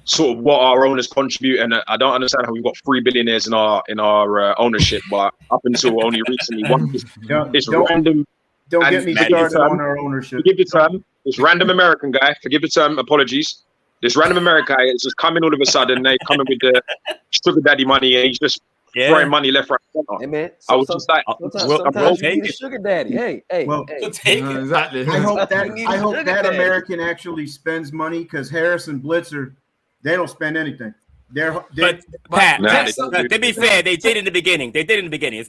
sort of what our owners contribute, and I don't understand how we've got 3 billionaires in our ownership, but up until only recently, random. Don't get me started on our ownership. Forgive the term. This random American guy. Forgive the term. Apologies. This random American guy is just coming all of a sudden. They coming with the sugar daddy money, and he's just throwing money left, right, center. Hey man, I was just like, sometimes you need a sugar daddy. Hey, exactly. I hope that American actually spends money, because Harris and Blitzer, they don't spend anything. To be fair, they did in the beginning. To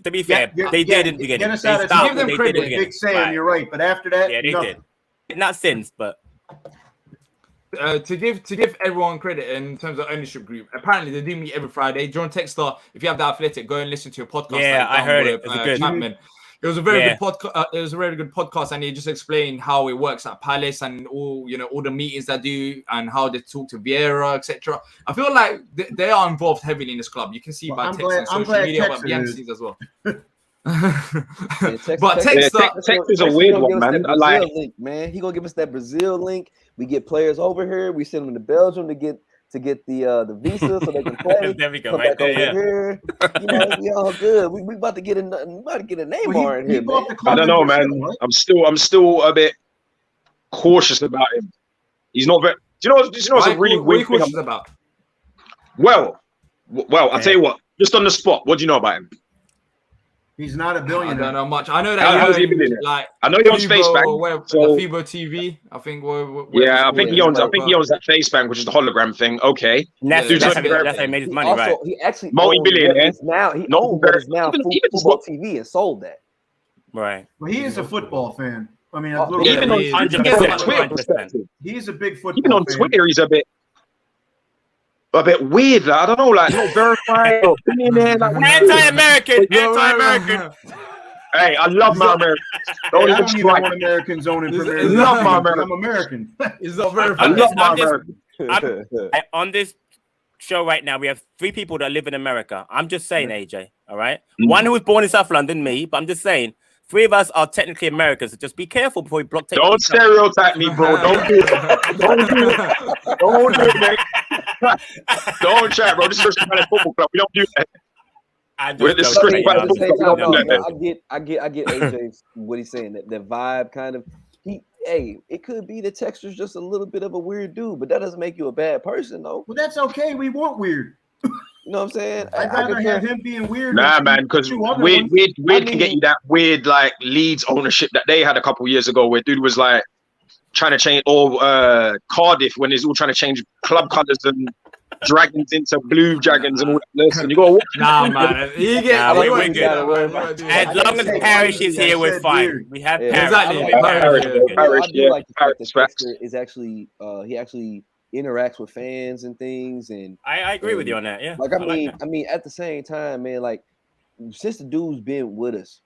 be fair, they did in the beginning. Give them credit. Big Sam, you're right. But after that, they did. Not since, but to give everyone credit in terms of ownership group, apparently they do meet every Friday. John Texter, if you have the Athletic, go and listen to a podcast. Yeah, I heard it. With, It was good. Chapman. It was a very good podcast. It was a very good podcast, and he just explained how it works at Palace and all the meetings they do and how they talk to Vieira, etc. I feel like they are involved heavily in this club. You can see by text and social media about Bianchi's as well. But Text is a weird one, man. Link, man. He gonna give us that Brazil link. We get players over here. We send them to Belgium to get the visa so they can play. There we go, right there. Here. You know, we all good. We about to get a Neymar in here, man. I don't know, man. I'm still a bit cautious about him. He's not very. Do you know what's a really weird thing about? Well, I'll tell you what. Just on the spot, what do you know about him? He's not a billionaire. I don't know much. I know that How's he billionaire? Like I know he owns FaceBank. So FIBO TV, I think. I think he owns that FaceBank, which is the hologram thing. Okay, that's how he made his money, also, right? He actually multi-billionaire. Now he owns what is now football TV and sold that. Right. Well, he is a football fan. I mean, even on Twitter, he's a big football. Even on Twitter, he's a bit weird. Like, I don't know, like not verified or billionaire. Like, anti-American. Hey, I love my Americans. Don't even strike. Want Americans owning Premier League. Love my Americans. I'm American. He's not very. I love my Americans. On this show right now, we have 3 people that live in America. I'm just saying, AJ. All right. One who was born in South London, me. But I'm just saying, 3 of us are technically Americans. So just be careful before you block. Don't stereotype me, bro. Don't do it. Don't do it. Don't do it, man. Don't chat, bro. This is Crystal Palace Football Club. We don't do that. I get AJ's what he's saying. That vibe kind of. It could be the Texter's just a little bit of a weird dude, but that doesn't make you a bad person, though. Well, that's okay. We want weird. You know what I'm saying? I'd rather have him being weird. Nah, man, because weird can get you that weird like Leeds ownership that they had a couple years ago, where dude was like trying to change Cardiff when he's all trying to change club colours and dragons into blue dragons and all that. And you go, nah, man. We're good. As long as Parrish is here, we're fine. We have Parrish. Exactly. I do like the fact that Texter is actually he actually interacts with fans and things, and I agree with you on that. Yeah, like I mean, at the same time, man, like since the dude's been with us,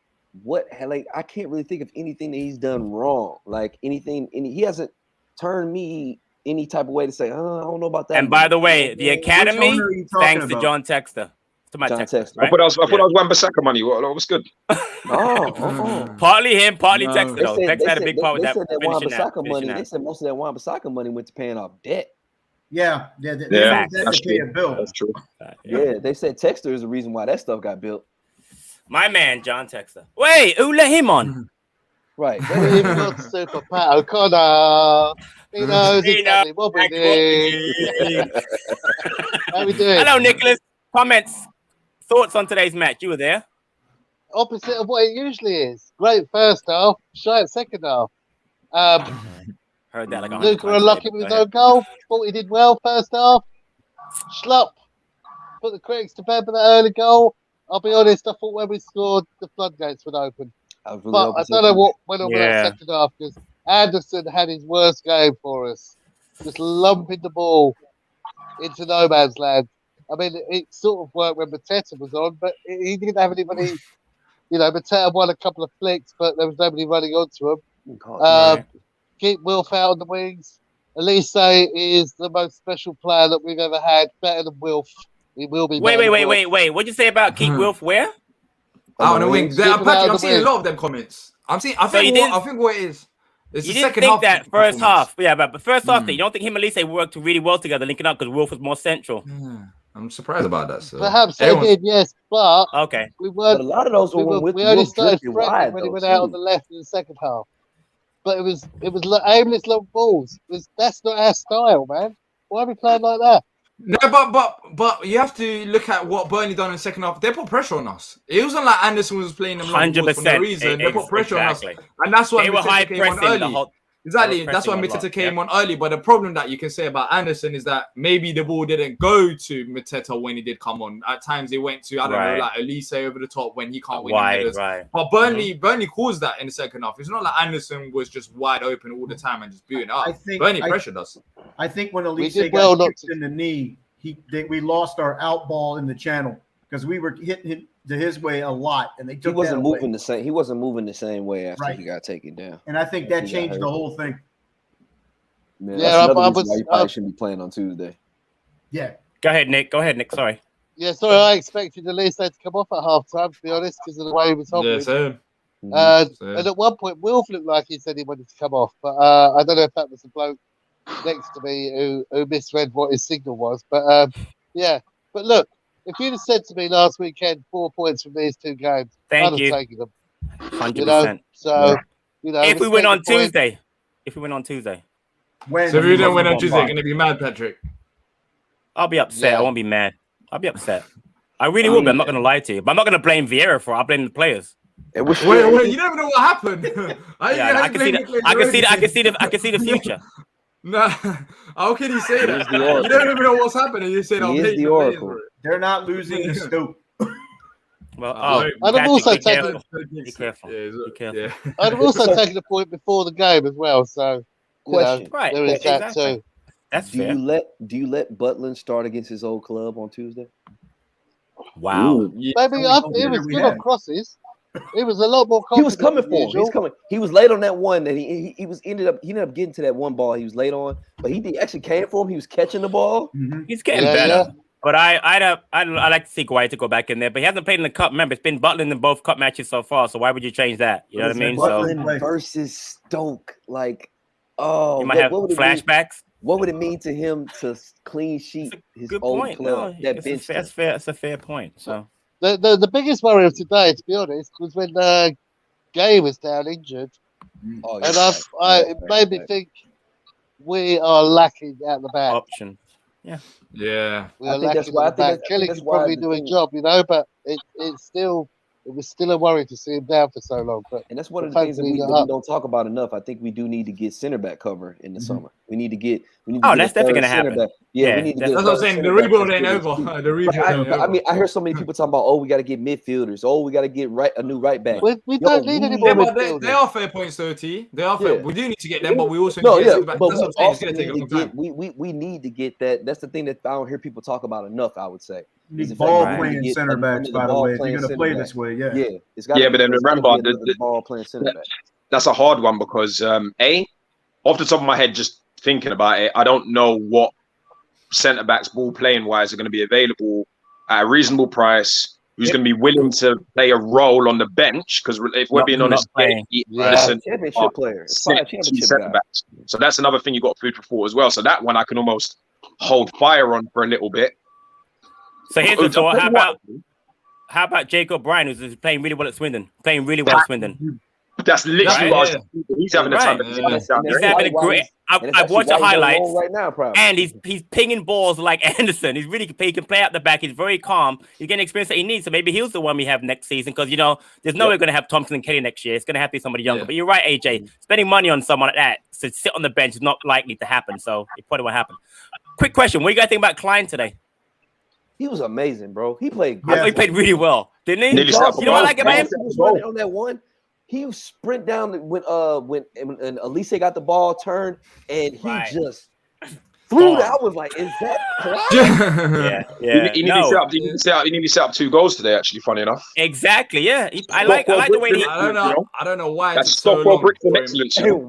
I can't really think of anything that he's done wrong. Like he hasn't turned me any type of way to say, I don't know about that. And by the way, the academy, thanks to John Texter. To my Texter. Right? I thought I was Wan-Bissaka money. What was good? Partly him, partly Texter. Though Texter had a big part with that. They said most of that Wan-Bissaka money went to paying off debt. Yeah, that's true. That's true. Yeah, they said Texter is the reason why that stuff got built. My man, John Texter. Wait, who let him on? Right. We've got Super Pat O'Connor. He knows exactly what we do. How we doing? Hello, Nicholas. Comments, thoughts on today's match? You were there. Opposite of what it usually is. Great first half, shy at second half. Heard that like Luca unlucky with no goal. Thought he did well first half. Schlupp put the critics to bed with that early goal. I'll be honest, I thought when we scored, the floodgates would open. But I don't know what went on with that second half, because Anderson had his worst game for us. Just lumping the ball into no man's land. I mean, it sort of worked when Mateta was on, but he didn't have anybody. Mateta won a couple of flicks, but there was nobody running onto him. Keep Wilf out on the wings. Elise is the most special player that we've ever had, better than Wilf. He will be. Wait. What'd you say about Keith Wilf? Where? On the wings. I'm seeing a lot of them comments. I think what it is. It's you the didn't second think half that first half, but first half, you don't think him and Elise worked really well together, linking up because Wilf was more central. I'm surprised about that. So. Perhaps they did, yes, but okay. We weren't. But a lot of those we only started threatening when he went out on the left in the second half. But it was aimless long balls. That's not our style, man. Why are we playing like that? No, but you have to look at what Burnley done in the second half. They put pressure on us. It wasn't like Anderson was playing them long balls for no reason. They put pressure on us, and that's why they were high pressing. Exactly, that's why Mateta came on early. But the problem that you can say about Anderson is that maybe the ball didn't go to Mateta when he did come on. At times, they went to like Elise over the top when he can't win. But Burnley caused that in the second half. It's not like Anderson was just wide open all the time and just booting up. Burnley pressured us. I think when Elise did got well not kicked in the knee, we lost our out ball in the channel because we were hitting to his way a lot, and they took. He wasn't moving the same. He wasn't moving the same way after he got taken down. And I think that changed the whole thing. Man, yeah, that's another reason why you probably shouldn't be playing on Tuesday. Yeah. Go ahead, Nick. Sorry. Yeah, sorry. I expected Elise to come off at halftime, to be honest, because of the way he was hobbling. Yeah, same. And at one point, Wilf looked like he said he wanted to come off, but I don't know if that was the bloke next to me who misread what his signal was. But yeah. But look, if you'd have said to me last weekend 4 points from these 2 games, I'd have taken them. 100%. You know? So, you know, if we win on Tuesday. So if you don't win on Tuesday, you're going to be mad, Patrick. I'll be upset. I won't be mad. I'll be upset. I really will be. I'm not going to lie to you. But I'm not going to blame Vieira for it. I'll blame the players. Wait, you never know what happened. I can see the future. No, how can you say that? You don't even know what's happening. You said, "I'm the Oracle." They're not losing the scope. Well, I'd have also taken. Be careful. I'd have also taken a point before the game as well. So, question, right? There is that too. That's fair. Do you let Butland start against his old club on Tuesday? Wow. Maybe it was good on crosses. He was a lot more confident. He was coming for him. He's coming. He was late on that one that he ended up getting to that one ball he was late on, but he actually came for him. He was catching the ball. Mm-hmm. He's getting better. But I'd like to see Guay to go back in there, but he hasn't played in the cup. Remember, it's been Butland in both cup matches so far. So why would you change that? You know what I mean? Butland versus Stoke, you might have flashbacks. What would it mean to him to clean sheet his old club? That's fair. It's a fair point. So. The biggest worry of today, to be honest, was when Gay was down injured, and it made me think we are lacking at the back. Option, yeah. We are lacking at the back. Kelly could probably do a job, but it was still a worry to see him down for so long. And that's one of the things that we don't talk about enough. I think we do need to get center back cover in the summer. We need to get. That's definitely going to happen. Yeah, we need to that's what I'm saying. The rebuild ain't over. The rebuild ain't over. I mean, I hear so many people talking about, we got to get midfielders. We got to get a new right back. We don't need any more midfielders. They are fair points, though, T. They are fair. We do need to get them, but we also need to get back. But that's what I'm saying. It's going to take a long time. We need to get that. That's the thing that I don't hear people talk about enough, I would say. Ball playing center backs, by the way. If you're going to play this way, but then remember, the ball playing center back. That's a hard one because off the top of my head, just thinking about it, I don't know what centre backs ball playing wise are going to be available at a reasonable price. Who's going to be willing to play a role on the bench? Because if we're being honest, championship player, centre backs. So that's another thing you got food for thought as well. So that one I can almost hold fire on for a little bit. So here's the thought: how about Jacob Bryan, who's playing really well at Swindon? That's literally what he's having a time. He's having a great. I've watched the highlights right now, and he's pinging balls like Anderson. He can play out the back. He's very calm. He's getting experience that he needs. So maybe he's the one we have next season because there's no way we're going to have Thompson and Kelly next year. It's going to have to be somebody younger. But you're right, AJ. Spending money on someone like that to sit on the bench is not likely to happen. So it probably won't happen. Quick question: what do you guys think about Klein today? He was amazing, bro. He played. He played really well, didn't he? You know what I like about him? On that one. He sprint down when Elise got the ball turned and he just threw that. I was like, "Is that yeah. He nearly set up 2 goals today. Actually, funny enough. Exactly. Yeah. I like the way he. I don't know why that's it's so long.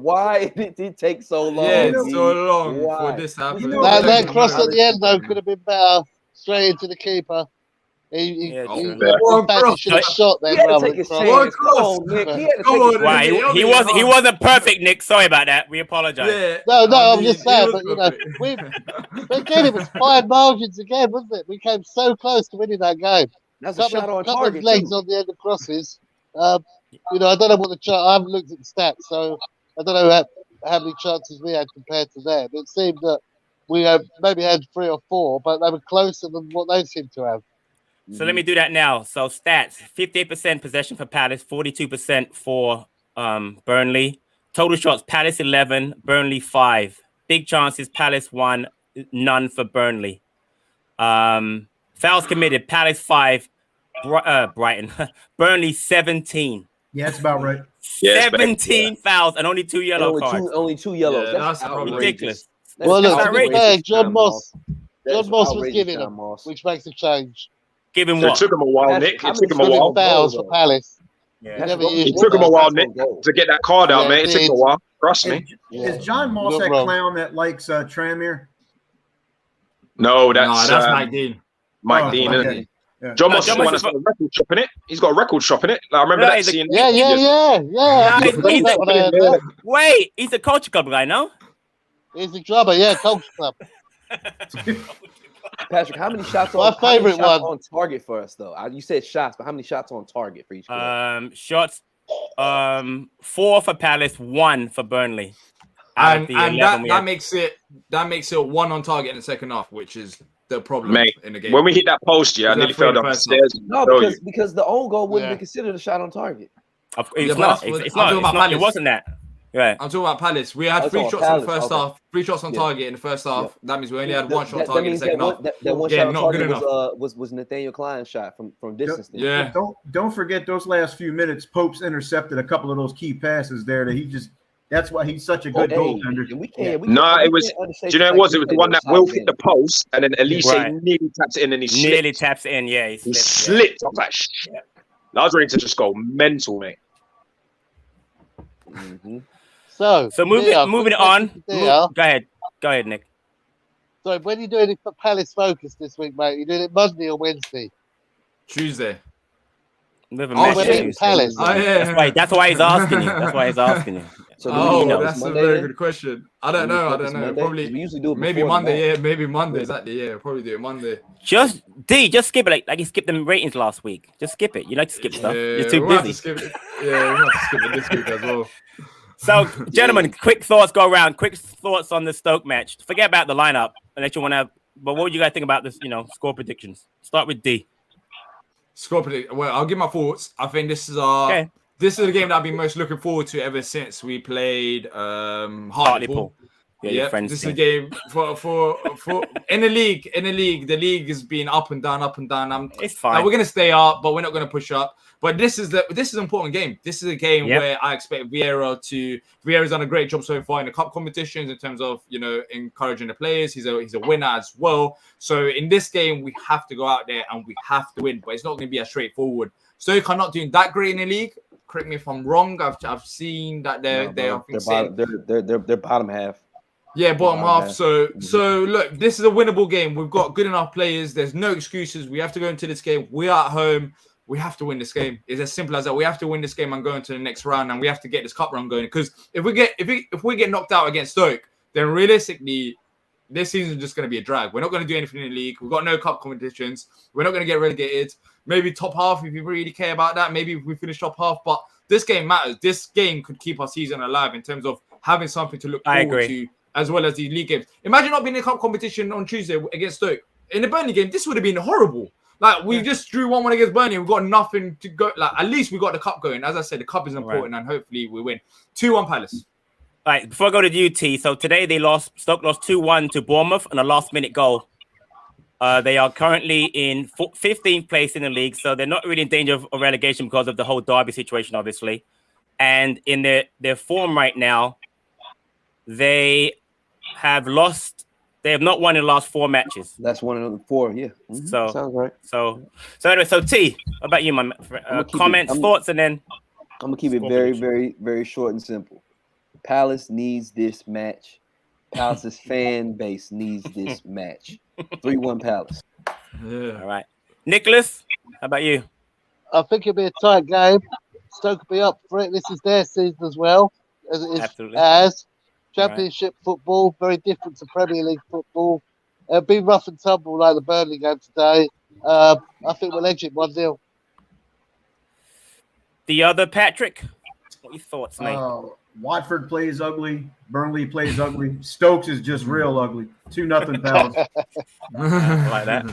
Why did it take so long? Yeah, it's so long for this to happen. That cross at the end though could have been better. Straight into the keeper. He should have shot there. He wasn't perfect, Nick. Sorry about that. We apologize. Yeah. No, I'm just saying. But again, it was fine margins again, wasn't it? We came so close to winning that game. That's a shot on target. Of legs on the end of crosses. I don't know what the chart. I haven't looked at the stats, so I don't know how many chances we had compared to them. It seemed that we maybe had 3 or 4, but they were closer than what they seemed to have. So let me do that now. So stats: 58% possession for Palace, 42% for Burnley. Total shots: Palace 11, Burnley 5. Big chances: Palace 1, none for Burnley. Fouls committed: Palace 5, Brighton. Burnley 17. Yeah, that's about right. 17 fouls and only 2 yellow cards. Only two yellows. Yeah, that's ridiculous. Well, look, to be fair, John Moss was giving him, which makes a change. Give him So what? it took him a while, Nick. It took him a Giving while. fouls for Palace. Yeah. It took him a while, Nick, to get that card out, mate. It took him a while. Trust me. Is John Moss that clown that likes Tranmere? No, that's Mike Dean. Mike Dean, isn't it? Yeah. John Moss is the one that's got a record shop in it. He's got a record shop in it. Like, I remember that scene. Wait, he's a culture club guy, no? He's the drummer, culture club. Patrick, how many shots on target for us though? You said shots, but how many shots on target for each club? Shots 4 for Palace, 1 for Burnley. And that makes it 1 on target in the second half, which is the problem, mate, in the game. When we hit that post, I nearly fell down the stairs. No, because the own goal wouldn't be considered a shot on target. It's not. It wasn't that. Right. I'm talking about Palace. We had 3 shots in the first half, 3 shots on target in the first half. That means we only had 1 shot on target in the second half. That one shot on target was Nathaniel Klein's shot from distance. Yeah. Don't forget those last few minutes. Pope's intercepted a couple of those key passes there that's why he's such a good goaltender. It was. Do you know it was? It was the one that Will hit the post, and then Elise nearly taps it in, and he slipped. Nearly taps it in. Yeah, he slipped. I was like, shit. I was ready to just go mental, mate. Mm-hmm. So moving on. Go ahead, Nick. So when are you doing it for Palace Focus this week, mate? You doing it Monday or Wednesday? Tuesday. Palace. That's why he's asking you. So that's a very good question. I don't know. Probably we usually do it maybe Monday. Yeah, maybe Monday. Exactly. Yeah, probably do it Monday. Just skip it like you skipped the ratings last week. Just skip it. You like to skip stuff. You're too busy. Have to skip it. Yeah, we have to skip it this week as well. So, gentlemen, quick thoughts go around. Quick thoughts on the Stoke match. Forget about the lineup unless you want to. But what would you guys think about this? Score predictions. Start with D. Score prediction. Well, I'll give my thoughts. I think this is This is the game that I've been most looking forward to ever since we played Hartlepool. Yeah, this is a game for in the league. The league has been up and down. It's fine. We're gonna stay up, but we're not gonna push up. But this is an important game. This is a game where I expect Vieira's done a great job so far in the cup competitions in terms of encouraging the players. He's a winner as well. So in this game, we have to go out there and we have to win. But it's not going to be as straightforward. Stoke are not doing that great in the league. Correct me if I'm wrong. I've seen that they're bottom half. Yeah, bottom half. So look, this is a winnable game. We've got good enough players. There's no excuses. We have to go into this game. We're at home. We have to win this game. It's as simple as that. We have to win this game and go into the next round, and we have to get this cup run going. Because if we get knocked out against Stoke, then realistically, this season is just going to be a drag. We're not going to do anything in the league. We've got no cup competitions. We're not going to get relegated. Maybe top half if you really care about that. Maybe if we finish top half. But this game matters. This game could keep our season alive in terms of having something to look forward to, as well as these league games. Imagine not being in a cup competition on Tuesday against Stoke. In the Burnley game, this would have been horrible. Like, we just drew 1-1 against Burnley. We've got nothing to go. Like, at least we got the cup going. As I said, the cup is important, and hopefully we win. 2-1 Palace. All right, before I go to UT, so today Stoke lost 2-1 to Bournemouth on a last-minute goal. They are currently in 15th place in the league, so they're not really in danger of relegation because of the whole Derby situation, obviously. And in their form right now, they have not won in the last 4 matches. That's 1 of the 4, yeah. Mm-hmm. So sounds right. So anyway, T, what about you, my comments, thoughts, and then I'm gonna keep it very, very, very short and simple. Palace needs this match. Palace's fan base needs this match. 3-1 Palace. Yeah. All right. Nicholas, how about you? I think it'll be a tight game. Stoke will be up for it. This is their season as well. As it is. Absolutely. Championship football, very different to Premier League football. It'll be rough and tumble like the Burnley game today. I think we'll exit 1-0. The other Patrick, what are your thoughts, mate? Watford plays ugly. Burnley plays ugly. Stokes is just real ugly. 2-0 Palace. I like that.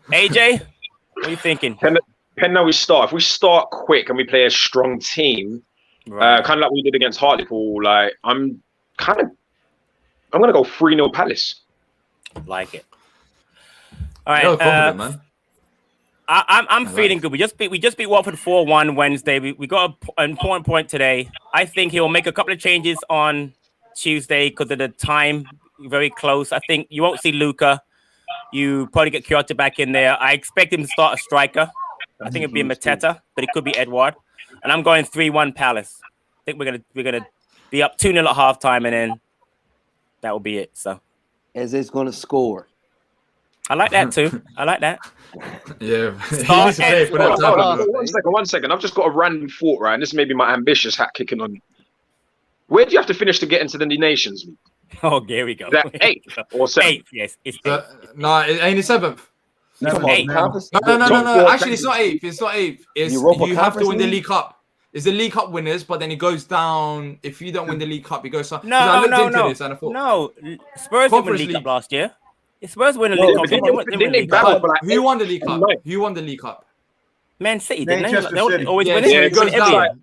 AJ, what are you thinking? Depending on how we start. If we start quick and we play a strong team, kind of like we did against Hartlepool, like I'm going to go 3-0 Palace. Like it. All right. Man. I'm feeling good. We just beat Watford 4-1 Wednesday. We got an important point today. I think he'll make a couple of changes on Tuesday because of the time very close. I think you won't see Luca. You probably get Kyoto back in there. I expect him to start a striker. I think it'd be Mateta, but it could be Edouard. And I'm going 3-1 Palace. I think we're gonna be up 2-0 at halftime, and then that will be it. So Eze's going to score. I like that too. I like that. Yeah. One second. I've just got a random thought, right? And this may be my ambitious hat kicking on. Where do you have to finish to get into the Nations League? Oh, there we go. Is that 8th or 7th? 8th, yes. It's 8th. No, it ain't 7th. Come on, Eight. No. Actually, it's not 8th. It's not 8th. It's Europa you have to win the League? League Cup. It's the League Cup winners, but then it goes down. If you don't win the League Cup, it goes down. No. Spurs didn't win the Conference League Cup League. last year. Spurs win the League Cup. They didn't win the League Cup. Who won the League Cup? Who won the League Cup? Man City, didn't they? Manchester They City. always Yeah, win so it. it goes Every year. down.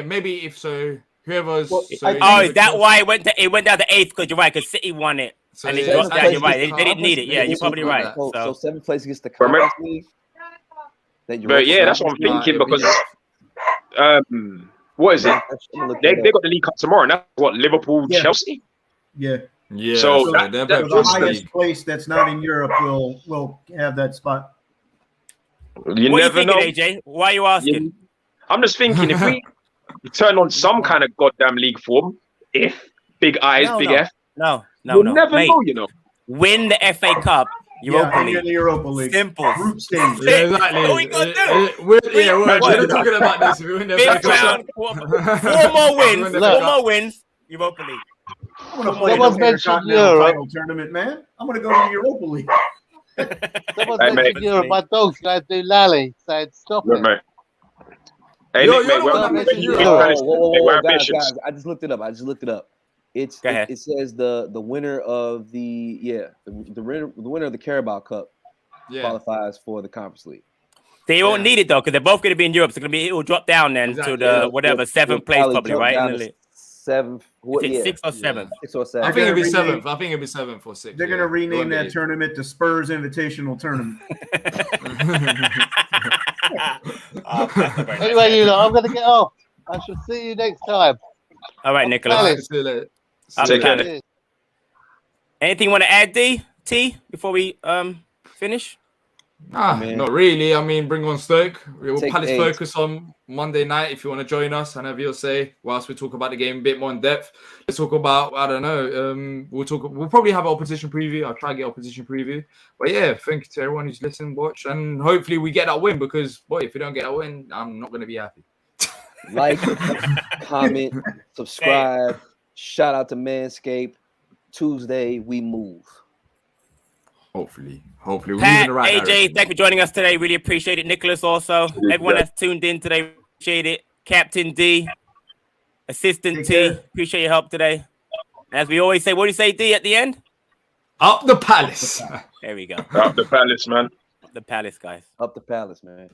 Maybe if so, whoever's. Well, so I- Oh, is that why it went down to 8th? Because you're right. Because City won it. So And it yeah, dropped that's down. You're the right. They didn't conference need it. Yeah, league. you're probably right. So So 7th place against the Remember- Conference League. But yeah, that's what I'm thinking because what is it? They got the League Cup tomorrow. And that's what, Liverpool, Yeah. Chelsea? Yeah. Yeah. So they're that- better The than highest League. place that's not in Europe will have that spot. You what are you never thinking, know. AJ? Why are you asking? I'm just thinking if we turn on some kind of goddamn league form, if big eyes, No, big no. F, No. you'll never Mate, know, you know. win the FA Cup, Europa and you're in League. the Europa League. Simple. Group stage. Yeah, exactly. What we gonna do? We're What? talking about this. We win the Fifth FA Cup. round, four more wins. Look. 4 more wins. Europa League. I'm going to play Someone's the mentioned Intercontinental Europe. title tournament, man. I'm going to go to the Europa League. Someone's Hey, mentioned mate. Europe. My dog's going to do Lally, saying stop Look, it. mate. Hey, Yo, Nick, you're mate, the we're one that we're- mentioned we're- Europe. we're Guys, ambitious. I just looked it up. It Go ahead. says the winner of the winner of the Carabao Cup Yeah. qualifies for the Conference League. They won't need it though, because they're both going to be in Europe. So it will drop down then Exactly. to the whatever 7th place Probably probably, jump right? down In the to league. 7th. Is it 6th or 7th? 6 or I 7. think it'd be rename- 7th. I think it'd be 7th or 6th. They're going to rename that tournament the Spurs Invitational Tournament. Anyway, you lot, I'm going to get off. I shall see you next time. All right, Nicholas. Palace. See you later. I'll Take be care. back. Cheers. Anything you want to add, T, before we finish? Man. Not really. I mean, bring on Stoke. We'll Take Palace 8. focus on Monday night if you want to join us. And you'll say, whilst we talk about the game a bit more in depth, let's talk about, I don't know, we'll probably have our opposition preview. I'll try to get opposition preview. But yeah, thank you to everyone who's listened, watched, and hopefully we get that win because, boy, if we don't get that win, I'm not going to be happy. Like, comment, subscribe. Shout out to Manscaped. Tuesday we move. Hopefully. We're moving Pat, the right AJ, direction. thank you for joining us today. Really appreciate it. Nicholas also. Everyone that's tuned in today, appreciate it. Captain D, Assistant Take T, care. appreciate your help today. As we always say, what do you say, D, at the end? Up the Palace. There we go. Up the Palace, man. The Palace, guys. Up the Palace, man.